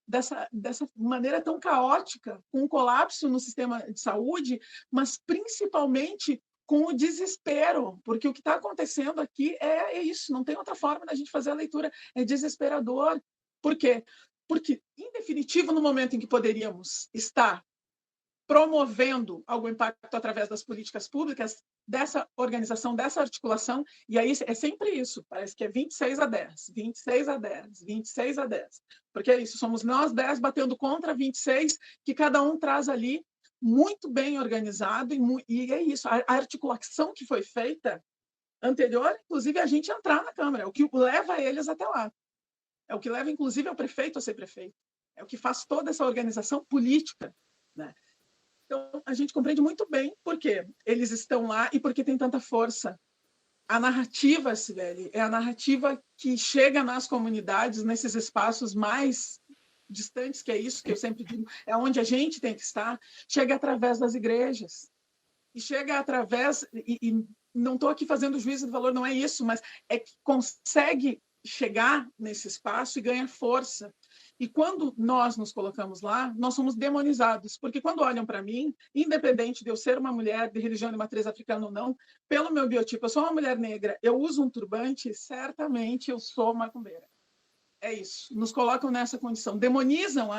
dessa maneira tão caótica, com um colapso no sistema de saúde, mas principalmente com o desespero, porque o que está acontecendo aqui é isso, não tem outra forma da gente fazer a leitura, é desesperador. Por quê? Porque, em definitivo, no momento em que poderíamos estar promovendo algum impacto através das políticas públicas, dessa organização, dessa articulação, e aí é sempre isso, parece que é 26-10, 26-10, 26-10, porque é isso, somos nós 10 batendo contra 26, que cada um traz ali muito bem organizado, e é isso, a articulação que foi feita anterior, inclusive, a gente entrar na Câmara, é o que leva eles até lá. É o que leva, inclusive, ao prefeito a ser prefeito. É o que faz toda essa organização política, né? Então, a gente compreende muito bem por que eles estão lá e por que tem tanta força. A narrativa, Cibele, é a narrativa que chega nas comunidades, nesses espaços mais distantes, que é isso que eu sempre digo, é onde a gente tem que estar, chega através das igrejas. E chega através... E não estou aqui fazendo juízo de valor, não é isso, mas é que consegue chegar nesse espaço e ganha força. E quando nós nos colocamos lá, nós somos demonizados, porque quando olham para mim, independente de eu ser uma mulher de religião de matriz africana ou não, pelo meu biotipo, eu sou uma mulher negra, eu uso um turbante, certamente eu sou macumbeira. É isso, nos colocam nessa condição, demonizam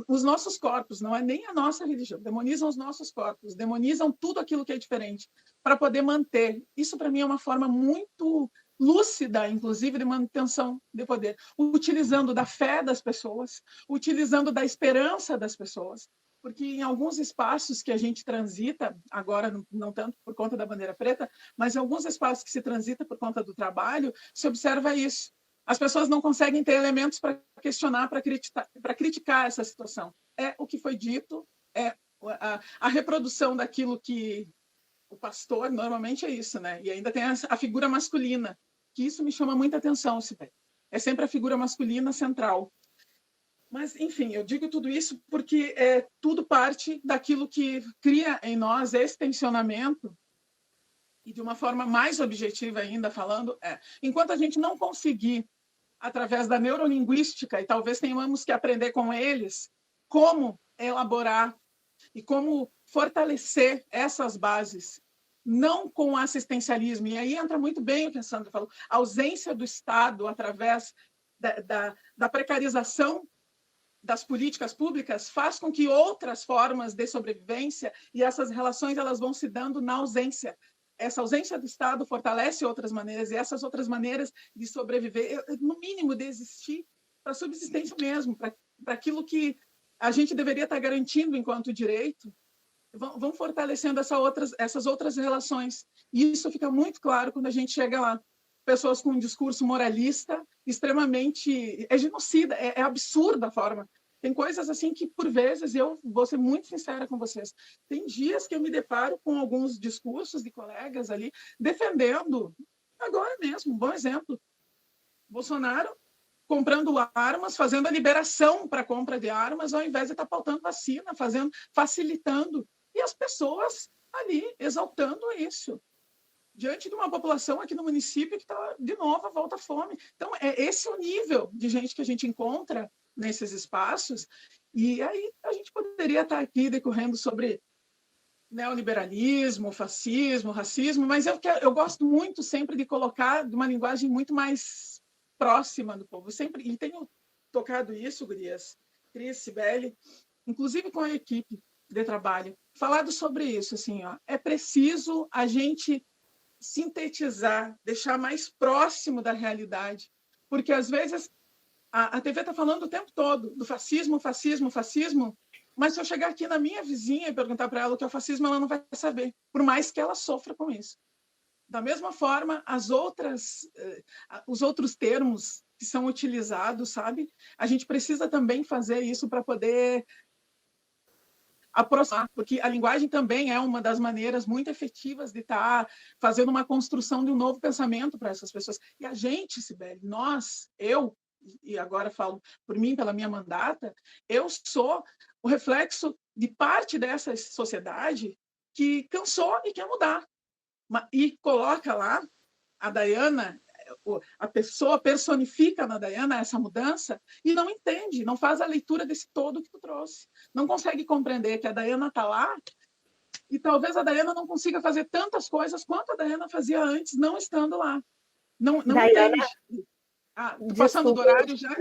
os nossos corpos, não é nem a nossa religião, demonizam os nossos corpos, demonizam tudo aquilo que é diferente, para poder manter. Isso, para mim, é uma forma muito lúcida, inclusive, de manutenção de poder, utilizando da fé das pessoas, utilizando da esperança das pessoas, porque em alguns espaços que a gente transita, agora não tanto por conta da bandeira preta, mas em alguns espaços que se transita por conta do trabalho, se observa isso. As pessoas não conseguem ter elementos para questionar, para criticar essa situação. É o que foi dito, é a reprodução daquilo que o pastor, normalmente é isso, né? E ainda tem a figura masculina, que isso me chama muita atenção, Cibele. É sempre a figura masculina central. Mas, enfim, eu digo tudo isso porque tudo parte daquilo que cria em nós esse tensionamento, e de uma forma mais objetiva ainda falando, enquanto a gente não conseguir, através da neurolinguística, e talvez tenhamos que aprender com eles, como elaborar e como fortalecer essas bases, não com assistencialismo. E aí entra muito bem o que a Sandra falou, a ausência do Estado através da precarização das políticas públicas faz com que outras formas de sobrevivência e essas relações elas vão se dando na ausência. Essa ausência do Estado fortalece outras maneiras, e essas outras maneiras de sobreviver, no mínimo de existir, para subsistência mesmo, para para aquilo que a gente deveria estar garantindo enquanto direito, vão fortalecendo essas outras relações. E isso fica muito claro quando a gente chega lá. Pessoas com um discurso moralista extremamente... É genocida, é absurda a forma. Tem coisas assim que, por vezes, eu vou ser muito sincera com vocês, tem dias que eu me deparo com alguns discursos de colegas ali defendendo, agora mesmo, um bom exemplo, Bolsonaro comprando armas, fazendo a liberação para a compra de armas, ao invés de estar pautando vacina, facilitando. E as pessoas ali exaltando isso, diante de uma população aqui no município que está, de novo, à volta à fome. Então, é esse o nível de gente que a gente encontra nesses espaços, e aí a gente poderia estar aqui decorrendo sobre neoliberalismo, fascismo, racismo, mas eu gosto muito sempre de colocar de uma linguagem muito mais próxima do povo, sempre, e tenho tocado isso, gurias, Cris, Cibele, inclusive com a equipe de trabalho, falado sobre isso, assim, ó, é preciso a gente sintetizar, deixar mais próximo da realidade, porque às vezes a TV está falando o tempo todo do fascismo, fascismo, fascismo, mas se eu chegar aqui na minha vizinha e perguntar para ela o que é o fascismo, ela não vai saber, por mais que ela sofra com isso. Da mesma forma, os outros termos que são utilizados, sabe? A gente precisa também fazer isso para poder aproximar, porque a linguagem também é uma das maneiras muito efetivas de estar fazendo uma construção de um novo pensamento para essas pessoas. E a gente, Cibele, eu, e agora falo por mim, pela minha mandata, eu sou o reflexo de parte dessa sociedade que cansou e quer mudar. E coloca lá a Dayana, a pessoa personifica na Dayana essa mudança e não entende, não faz a leitura desse todo que tu trouxe. Não consegue compreender que a Dayana está lá e talvez a Dayana não consiga fazer tantas coisas quanto a Dayana fazia antes, não estando lá. Não Dayana, entende. Passando do horário já?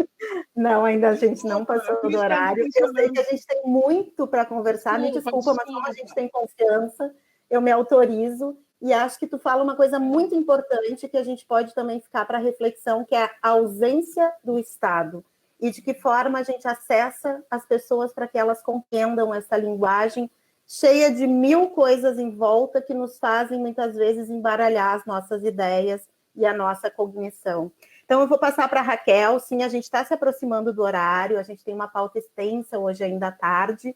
Não, ainda a gente não passou do horário. Eu sei que a gente tem muito para conversar, me desculpa, mas como a gente tem confiança, eu me autorizo. E acho que tu fala uma coisa muito importante que a gente pode também ficar para reflexão, que é a ausência do Estado. E de que forma a gente acessa as pessoas para que elas compreendam essa linguagem cheia de mil coisas em volta que nos fazem, muitas vezes, embaralhar as nossas ideias e a nossa cognição. Então, eu vou passar para a Raquel. Sim, a gente está se aproximando do horário, a gente tem uma pauta extensa hoje ainda à tarde.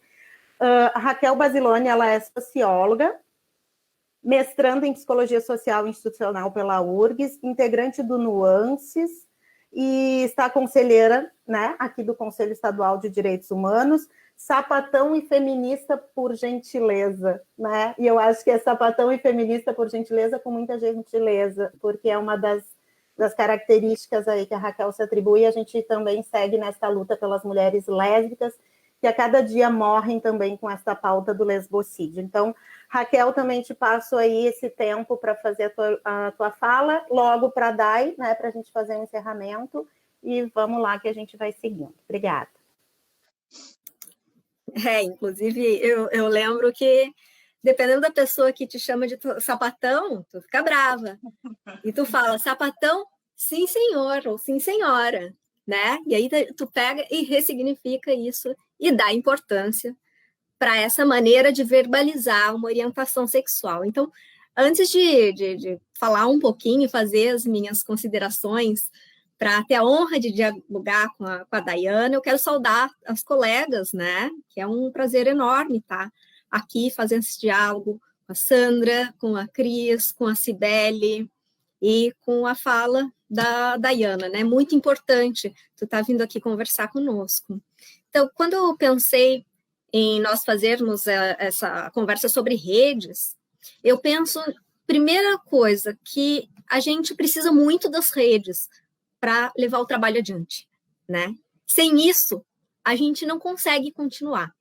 A Raquel Basilone, ela é socióloga, mestrando em Psicologia Social e Institucional pela URGS, integrante do Nuances, e está conselheira, né, aqui do Conselho Estadual de Direitos Humanos, sapatão e feminista por gentileza, né? E eu acho que é sapatão e feminista por gentileza com muita gentileza, porque é uma das características aí que a Raquel se atribui, e a gente também segue nessa luta pelas mulheres lésbicas, que a cada dia morrem também com essa pauta do lesbocídio. Então, Raquel, também te passo aí esse tempo para fazer a tua fala, logo para a Day, né, para a gente fazer um encerramento, e vamos lá que a gente vai seguindo. Obrigada. Inclusive, eu lembro que, dependendo da pessoa que te chama de sapatão, tu fica brava. E tu fala, sapatão, sim, senhor, ou sim, senhora, né? E aí tu pega e ressignifica isso e dá importância para essa maneira de verbalizar uma orientação sexual. Então, antes de falar um pouquinho e fazer as minhas considerações, para ter a honra de dialogar com a Dayana, eu quero saudar as colegas, né? Que é um prazer enorme estar aqui fazendo esse diálogo com a Sandra, com a Cris, com a Cibele e com a fala da Dayana, né? Muito importante tu estar vindo aqui conversar conosco. Então, quando eu pensei em nós fazermos essa conversa sobre redes, eu penso, primeira coisa, que a gente precisa muito das redes para levar o trabalho adiante, né? Sem isso, a gente não consegue continuar.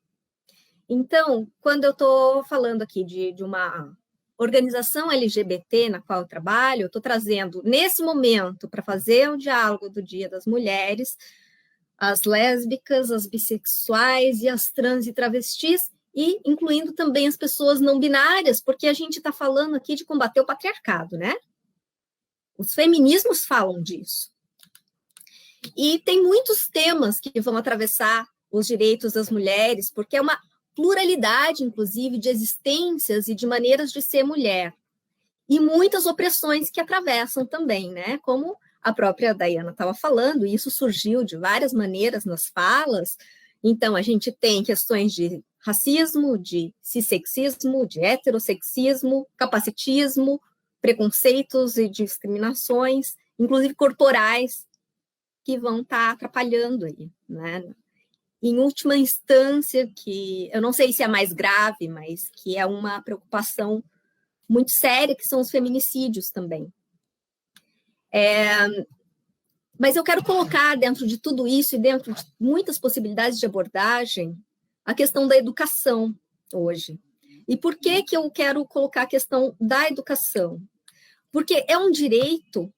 Então, quando eu estou falando aqui de uma organização LGBT na qual eu trabalho, eu estou trazendo, nesse momento, para fazer o diálogo do Dia das Mulheres, as lésbicas, as bissexuais e as trans e travestis, e incluindo também as pessoas não binárias, porque a gente está falando aqui de combater o patriarcado, né? Os feminismos falam disso. E tem muitos temas que vão atravessar os direitos das mulheres, porque é uma pluralidade, inclusive, de existências e de maneiras de ser mulher. E muitas opressões que atravessam também, né? Como a própria Dayana estava falando, e isso surgiu de várias maneiras nas falas. Então, a gente tem questões de racismo, de cissexismo, de heterossexismo, capacitismo, preconceitos e discriminações, inclusive corporais, que vão estar atrapalhando aí, né? Em última instância, que eu não sei se é mais grave, mas que é uma preocupação muito séria, que são os feminicídios também. Mas eu quero colocar dentro de tudo isso e dentro de muitas possibilidades de abordagem a questão da educação hoje. E por que eu quero colocar a questão da educação? Porque é um direito,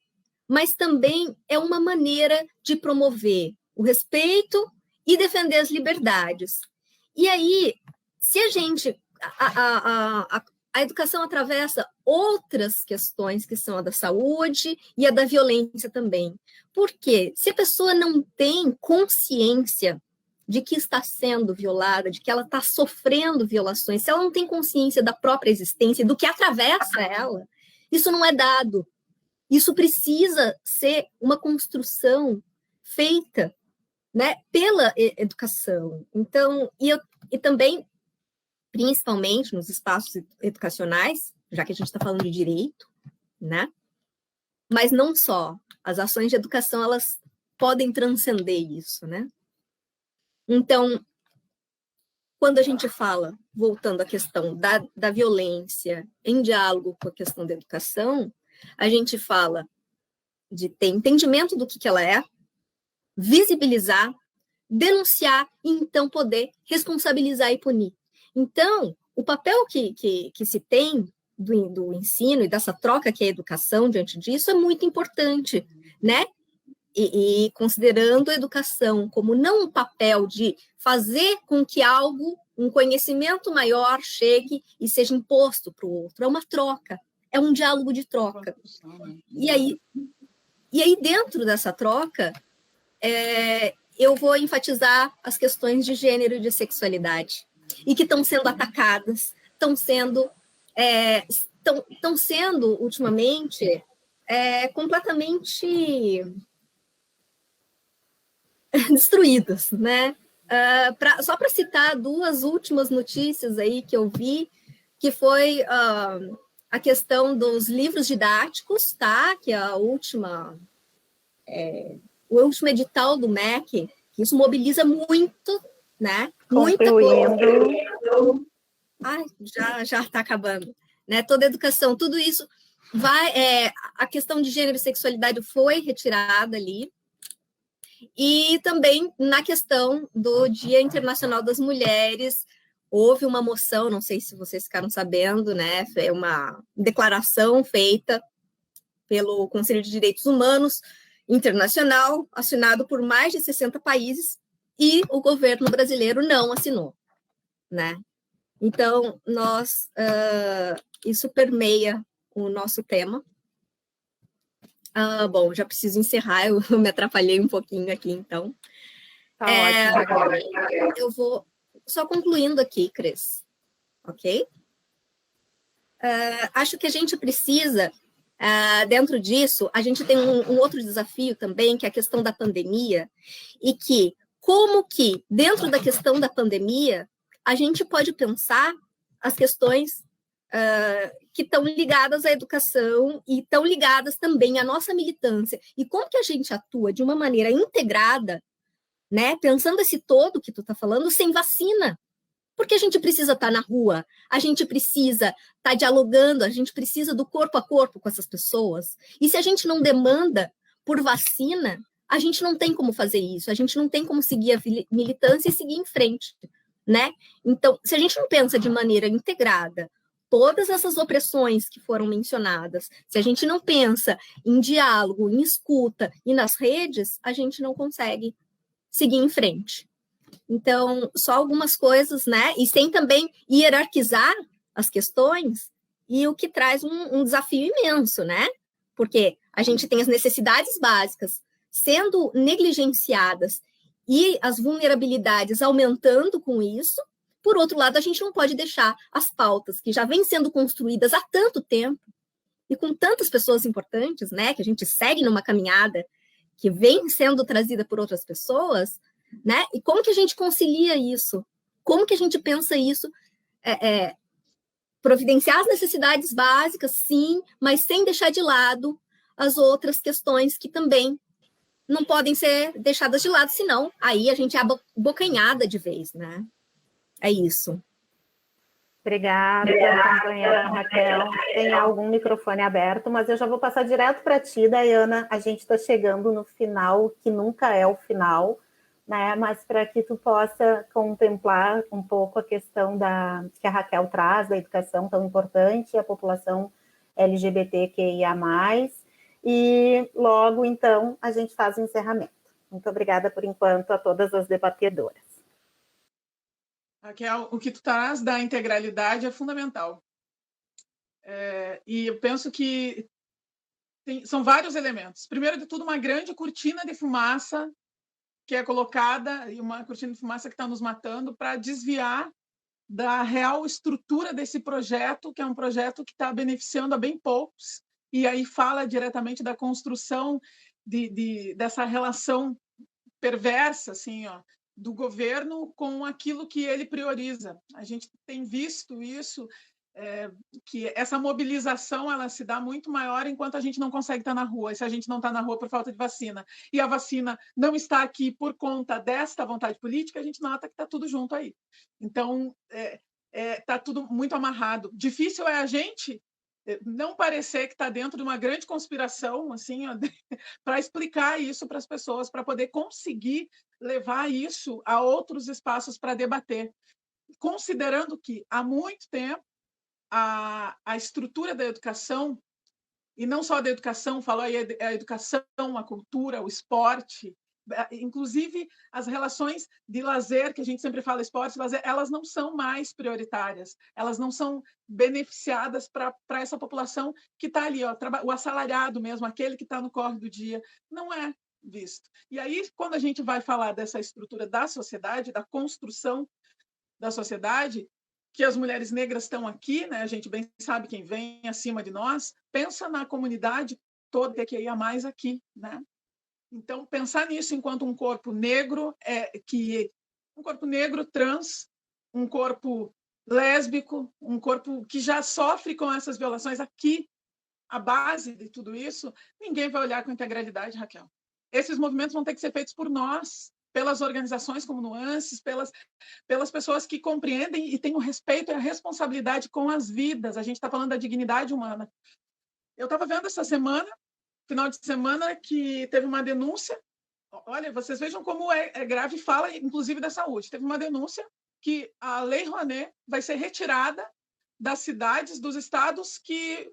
mas também é uma maneira de promover o respeito e defender as liberdades. E aí, se a gente... A educação atravessa outras questões, que são a da saúde e a da violência também. Por quê? Se a pessoa não tem consciência de que está sendo violada, de que ela está sofrendo violações, se ela não tem consciência da própria existência, do que atravessa ela, isso não é dado. Isso precisa ser uma construção feita, né, pela educação. Então, e também, principalmente nos espaços educacionais, já que a gente está falando de direito, né? Mas não só. As ações de educação, elas podem transcender isso, né? Então, quando a gente fala, voltando à questão da violência em diálogo com a questão da educação, a gente fala de ter entendimento do que ela é, visibilizar, denunciar e, então, poder responsabilizar e punir. Então, o papel que se tem do ensino e dessa troca que é a educação diante disso é muito importante, né? E considerando a educação como não um papel de fazer com que algo, um conhecimento maior chegue e seja imposto para o outro, é uma troca, é um diálogo de troca. E aí dentro dessa troca, eu vou enfatizar as questões de gênero e de sexualidade, e que estão sendo atacadas, estão sendo ultimamente completamente destruídas, né? Só para citar duas últimas notícias aí que eu vi, que foi a questão dos livros didáticos, tá? Que é o último edital do MEC, que isso mobiliza muito, né? Muita coisa. Ai, já está acabando, né? Toda a educação, tudo isso vai. A questão de gênero e sexualidade foi retirada ali. E também na questão do Dia Internacional das Mulheres, houve uma moção, não sei se vocês ficaram sabendo, né? Foi uma declaração feita pelo Conselho de Direitos Humanos Internacional, assinado por mais de 60 países, e o governo brasileiro não assinou, né? Então, isso permeia o nosso tema. Bom, já preciso encerrar, eu me atrapalhei um pouquinho aqui, então. Tá ótimo. Eu vou só concluindo aqui, Cris, ok? Acho que a gente precisa, dentro disso, a gente tem um outro desafio também, que é a questão da pandemia, e que, como que, dentro da questão da pandemia, a gente pode pensar as questões que estão ligadas à educação e estão ligadas também à nossa militância. E como que a gente atua de uma maneira integrada, né? Pensando esse todo que tu está falando, sem vacina. Porque a gente precisa estar na rua, a gente precisa estar dialogando, a gente precisa do corpo a corpo com essas pessoas. E se a gente não demanda por vacina, a gente não tem como fazer isso, a gente não tem como seguir a militância e seguir em frente, né? Então, se a gente não pensa de maneira integrada todas essas opressões que foram mencionadas, se a gente não pensa em diálogo, em escuta e nas redes, a gente não consegue seguir em frente. Então, só algumas coisas, né? E sem também hierarquizar as questões, e o que traz um desafio imenso, né? Porque a gente tem as necessidades básicas sendo negligenciadas e as vulnerabilidades aumentando com isso. Por outro lado, a gente não pode deixar as pautas que já vêm sendo construídas há tanto tempo e com tantas pessoas importantes, né, que a gente segue numa caminhada que vem sendo trazida por outras pessoas, né? E como que a gente concilia isso? Como que a gente pensa isso? Providenciar as necessidades básicas, sim, mas sem deixar de lado as outras questões que também não podem ser deixadas de lado, senão aí a gente é abocanhada de vez, né? É isso. Obrigada, companheira Raquel. Tem algum microfone aberto, mas eu já vou passar direto para ti, Dayana. A gente está chegando no final, que nunca é o final, né? Mas para que tu possa contemplar um pouco a questão que a Raquel traz, da educação tão importante, a população LGBTQIA+, e logo, então, a gente faz o encerramento. Muito obrigada, por enquanto, a todas as debatedoras. Raquel, o que tu traz da integralidade é fundamental. E eu penso que são vários elementos. Primeiro de tudo, uma grande cortina de fumaça que é colocada, e uma cortina de fumaça que está nos matando, para desviar da real estrutura desse projeto, que é um projeto que está beneficiando a bem poucos, e aí fala diretamente da construção dessa relação perversa, assim, ó, do governo com aquilo que ele prioriza. A gente tem visto isso, que essa mobilização ela se dá muito maior enquanto a gente não consegue estar na rua, e se a gente não está na rua por falta de vacina, e a vacina não está aqui por conta desta vontade política, a gente nota que está tudo junto aí. Então, está tudo muito amarrado. Difícil é a gente não parecer que está dentro de uma grande conspiração, assim, para explicar isso para as pessoas, para poder conseguir levar isso a outros espaços para debater, considerando que há muito tempo a estrutura da educação, e não só da educação, falou aí a educação, a cultura, o esporte, inclusive as relações de lazer, que a gente sempre fala esporte, lazer, elas não são mais prioritárias, elas não são beneficiadas para essa população que está ali, ó, o assalariado mesmo, aquele que está no corre do dia, não é visto. E aí, quando a gente vai falar dessa estrutura da sociedade, da construção da sociedade, que as mulheres negras estão aqui, né? A gente bem sabe quem vem acima de nós, pensa na comunidade toda que ia mais aqui, né? Então, pensar nisso enquanto um corpo negro, um corpo negro trans, um corpo lésbico, um corpo que já sofre com essas violações aqui, a base de tudo isso, ninguém vai olhar com integralidade, Raquel. Esses movimentos vão ter que ser feitos por nós, pelas organizações como Nuances, pelas pessoas que compreendem e têm o respeito e a responsabilidade com as vidas. A gente está falando da dignidade humana. Eu estava vendo essa semana, final de semana, que teve uma denúncia. Olha, vocês vejam como é grave, fala inclusive da saúde. Teve uma denúncia que a Lei Rouanet vai ser retirada das cidades, dos estados que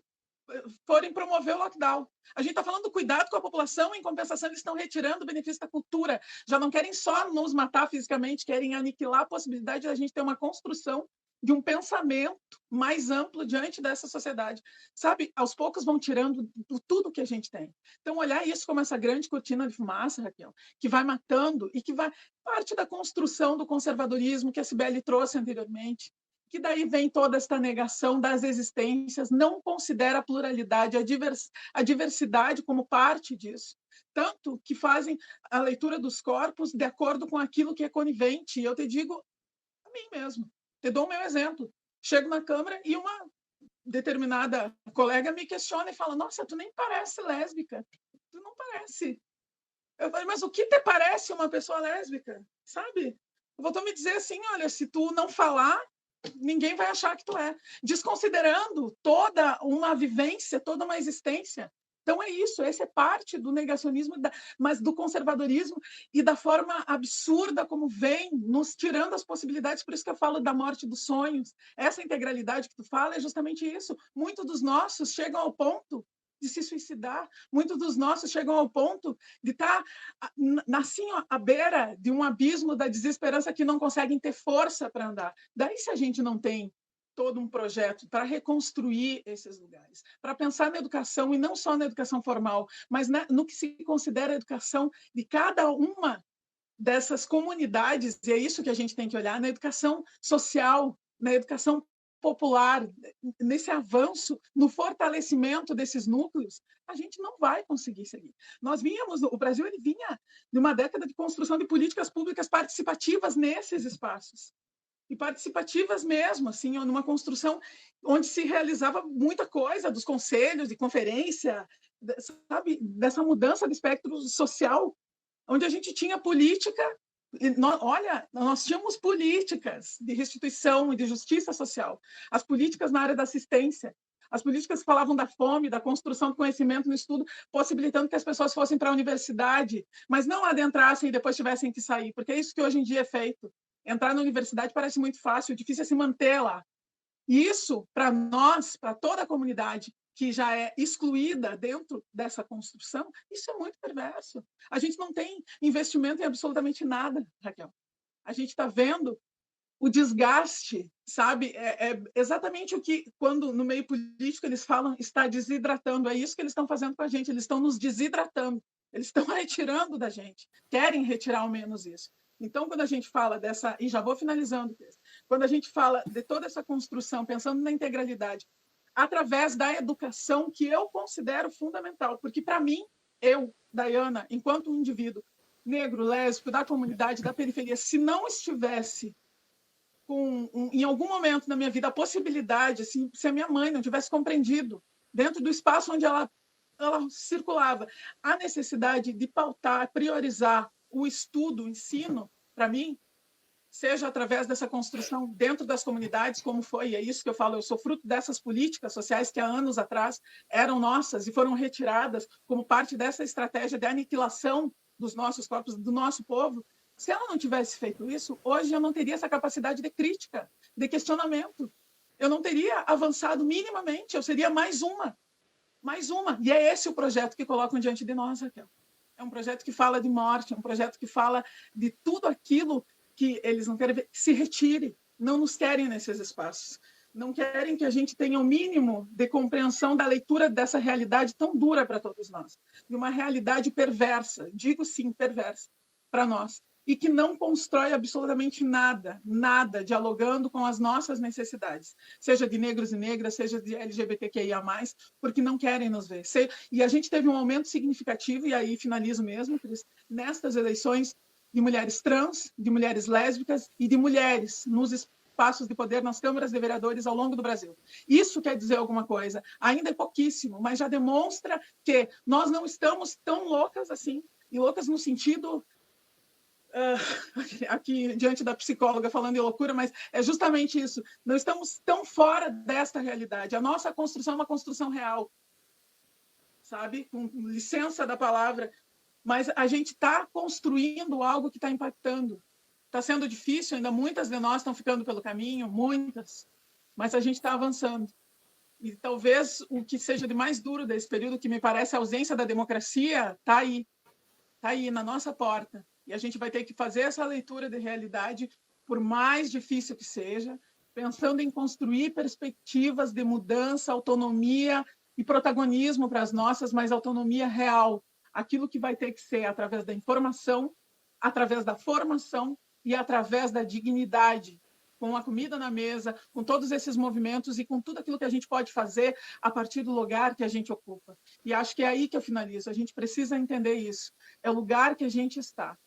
forem promover o lockdown. A gente está falando do cuidado com a população, em compensação eles estão retirando o benefício da cultura. Já não querem só nos matar fisicamente, querem aniquilar a possibilidade de a gente ter uma construção de um pensamento mais amplo diante dessa sociedade. Sabe, aos poucos vão tirando tudo que a gente tem. Então, olhar isso como essa grande cortina de fumaça, Raquel, que vai matando e que vai parte da construção do conservadorismo que a Cibele trouxe anteriormente, que daí vem toda esta negação das existências, não considera a pluralidade, a diversidade como parte disso. Tanto que fazem a leitura dos corpos de acordo com aquilo que é conivente. E eu te digo a mim mesmo. Te dou o meu exemplo. Chego na Câmara e uma determinada colega me questiona e fala: nossa, tu nem parece lésbica. Tu não parece. Eu falei: mas o que te parece uma pessoa lésbica? Sabe? Voltou a me dizer assim: olha, se tu não falar, ninguém vai achar que tu é. Desconsiderando toda uma vivência, toda uma existência. Então é isso, essa é parte do negacionismo, mas do conservadorismo e da forma absurda como vem nos tirando as possibilidades. Por isso que eu falo da morte dos sonhos. Essa integralidade que tu fala é justamente isso. Muitos dos nossos chegam ao ponto de se suicidar. Muitos dos nossos chegam ao ponto de estar assim, à beira de um abismo da desesperança, que não conseguem ter força para andar. Daí, se a gente não tem todo um projeto para reconstruir esses lugares, para pensar na educação, e não só na educação formal, mas no que se considera a educação de cada uma dessas comunidades, e é isso que a gente tem que olhar, na educação social, na educação popular, nesse avanço, no fortalecimento desses núcleos, a gente não vai conseguir seguir. O Brasil ele vinha de uma década de construção de políticas públicas participativas nesses espaços. E participativas mesmo, assim, numa construção onde se realizava muita coisa, dos conselhos, de conferência, sabe, dessa mudança de espectro social, onde a gente tinha política. Nós tínhamos políticas de restituição e de justiça social, as políticas na área da assistência, as políticas que falavam da fome, da construção do conhecimento no estudo, possibilitando que as pessoas fossem para a universidade, mas não adentrassem e depois tivessem que sair, porque é isso que hoje em dia é feito. Entrar na universidade parece muito fácil, difícil é se manter lá. E isso, para nós, para toda a comunidade que já é excluída dentro dessa construção, isso é muito perverso. A gente não tem investimento em absolutamente nada, Raquel. A gente está vendo o desgaste, sabe? É exatamente o que, quando no meio político eles falam, está desidratando. É isso que eles estão fazendo com a gente, eles estão nos desidratando. Eles estão retirando da gente, querem retirar ao menos isso. Então, quando a gente fala dessa, e já vou finalizando, quando a gente fala de toda essa construção, pensando na integralidade, através da educação, que eu considero fundamental, porque para mim, eu, Dayana, enquanto um indivíduo negro, lésbico, da comunidade, da periferia, se não estivesse em algum momento na minha vida a possibilidade, assim, se a minha mãe não tivesse compreendido, dentro do espaço onde ela circulava, a necessidade de pautar, priorizar o estudo, o ensino, para mim, seja através dessa construção dentro das comunidades, como foi, e é isso que eu falo, eu sou fruto dessas políticas sociais que há anos atrás eram nossas e foram retiradas como parte dessa estratégia de aniquilação dos nossos corpos, do nosso povo. Se ela não tivesse feito isso, hoje eu não teria essa capacidade de crítica, de questionamento. Eu não teria avançado minimamente, eu seria mais uma. E é esse o projeto que colocam diante de nós, Raquel. É um projeto que fala de morte, é um projeto que fala de tudo aquilo que eles não querem ver, que se retire, não nos querem nesses espaços. Não querem que a gente tenha o mínimo de compreensão da leitura dessa realidade tão dura para todos nós. De uma realidade perversa, digo sim, perversa, para nós. E que não constrói absolutamente nada, dialogando com as nossas necessidades, seja de negros e negras, seja de LGBTQIA+, porque não querem nos ver. E a gente teve um aumento significativo, e aí finalizo mesmo, Cris, nestas eleições, de mulheres trans, de mulheres lésbicas e de mulheres nos espaços de poder nas câmaras de vereadores ao longo do Brasil. Isso quer dizer alguma coisa. Ainda é pouquíssimo, mas já demonstra que nós não estamos tão loucas assim, e loucas no sentido... aqui diante da psicóloga falando de loucura, mas é justamente isso. Não estamos tão fora desta realidade. A nossa construção é uma construção real, sabe? Com licença da palavra, mas a gente está construindo algo que está impactando. Está sendo difícil, ainda muitas de nós estão ficando pelo caminho, muitas, mas a gente está avançando. E talvez o que seja de mais duro desse período, que me parece a ausência da democracia, está aí na nossa porta. E a gente vai ter que fazer essa leitura de realidade, por mais difícil que seja, pensando em construir perspectivas de mudança, autonomia e protagonismo para as nossas, mas autonomia real. Aquilo que vai ter que ser através da informação, através da formação e através da dignidade, com a comida na mesa, com todos esses movimentos e com tudo aquilo que a gente pode fazer a partir do lugar que a gente ocupa. E acho que é aí que eu finalizo. A gente precisa entender isso. É o lugar que a gente está.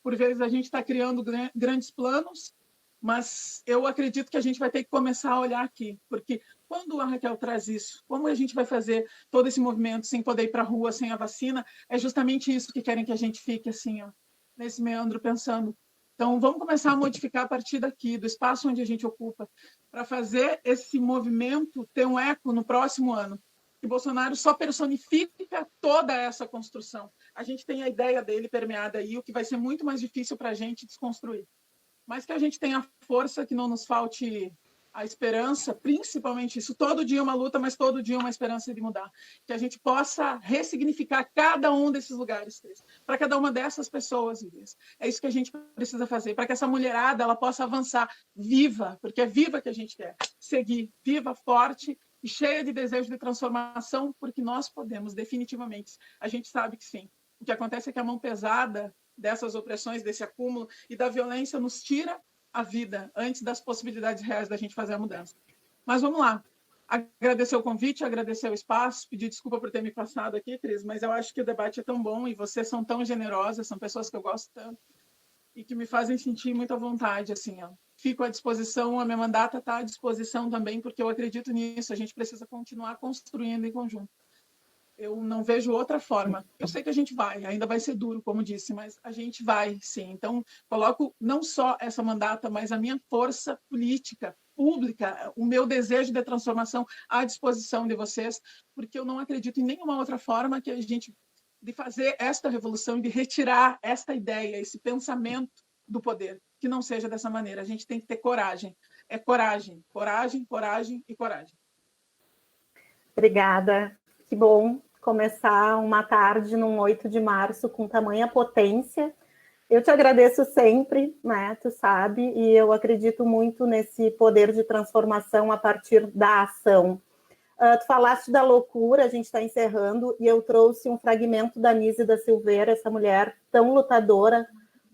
Por vezes a gente está criando grandes planos, mas eu acredito que a gente vai ter que começar a olhar aqui, porque quando a Raquel traz isso, como a gente vai fazer todo esse movimento sem poder ir para a rua, sem a vacina, é justamente isso que querem que a gente fique assim, ó, nesse meandro pensando. Então, vamos começar a modificar a partir daqui, do espaço onde a gente ocupa, para fazer esse movimento ter um eco no próximo ano. Que Bolsonaro só personifica toda essa construção. A gente tem a ideia dele permeada aí, o que vai ser muito mais difícil para a gente desconstruir. Mas que a gente tenha força, que não nos falte a esperança, principalmente isso. Todo dia uma luta, mas todo dia uma esperança de mudar. Que a gente possa ressignificar cada um desses lugares, para cada uma dessas pessoas. É isso que a gente precisa fazer, para que essa mulherada ela possa avançar viva, porque é viva que a gente quer seguir, viva, forte, e cheia de desejo de transformação, porque nós podemos, definitivamente. A gente sabe que sim. O que acontece é que a mão pesada dessas opressões, desse acúmulo e da violência nos tira a vida antes das possibilidades reais da gente fazer a mudança. Mas vamos lá. Agradecer o convite, agradecer o espaço, pedir desculpa por ter me passado aqui, Cris, mas eu acho que o debate é tão bom e vocês são tão generosas, são pessoas que eu gosto tanto e que me fazem sentir muita vontade, assim, ó. Fico à disposição, a minha mandata está à disposição também, porque eu acredito nisso, a gente precisa continuar construindo em conjunto. Eu não vejo outra forma. Eu sei que a gente vai, ainda vai ser duro, como disse, mas a gente vai, sim. Então, coloco não só essa mandata, mas a minha força política, pública, o meu desejo de transformação à disposição de vocês, porque eu não acredito em nenhuma outra forma que a gente de fazer esta revolução e de retirar esta ideia, esse pensamento do poder, que não seja dessa maneira. A gente tem que ter coragem. É coragem, coragem, coragem e coragem. Obrigada. Que bom começar uma tarde num 8 de março com tamanha potência. Eu te agradeço sempre, né? Tu sabe, e eu acredito muito nesse poder de transformação a partir da ação. Tu falaste da loucura, a gente está encerrando, e eu trouxe um fragmento da Nise da Silveira, essa mulher tão lutadora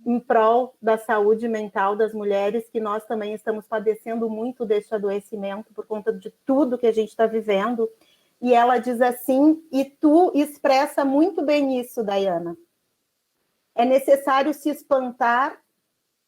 em prol da saúde mental das mulheres, que nós também estamos padecendo muito deste adoecimento por conta de tudo que a gente está vivendo. E ela diz assim, e tu expressa muito bem isso, Dayana. É necessário se espantar,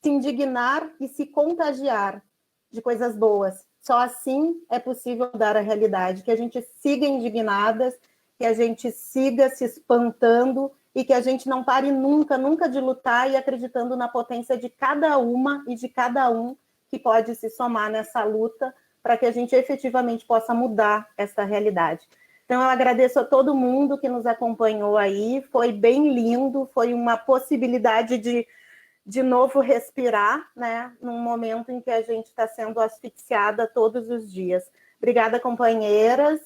se indignar e se contagiar de coisas boas. Só assim é possível mudar a realidade. Que a gente siga indignadas, que a gente siga se espantando e que a gente não pare nunca, nunca de lutar e acreditando na potência de cada uma e de cada um que pode se somar nessa luta para que a gente efetivamente possa mudar essa realidade. Então, eu agradeço a todo mundo que nos acompanhou aí, foi bem lindo, foi uma possibilidade de novo respirar, né, num momento em que a gente está sendo asfixiada todos os dias. Obrigada, companheiras,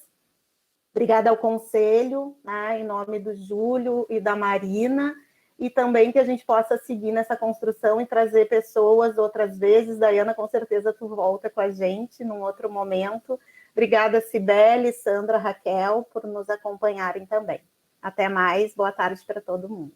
obrigada ao Conselho, né, em nome do Júlio e da Marina, e também que a gente possa seguir nessa construção e trazer pessoas outras vezes. Dayana, com certeza tu volta com a gente num outro momento. Obrigada, Cibele, Sandra, Raquel, por nos acompanharem também. Até mais, boa tarde para todo mundo.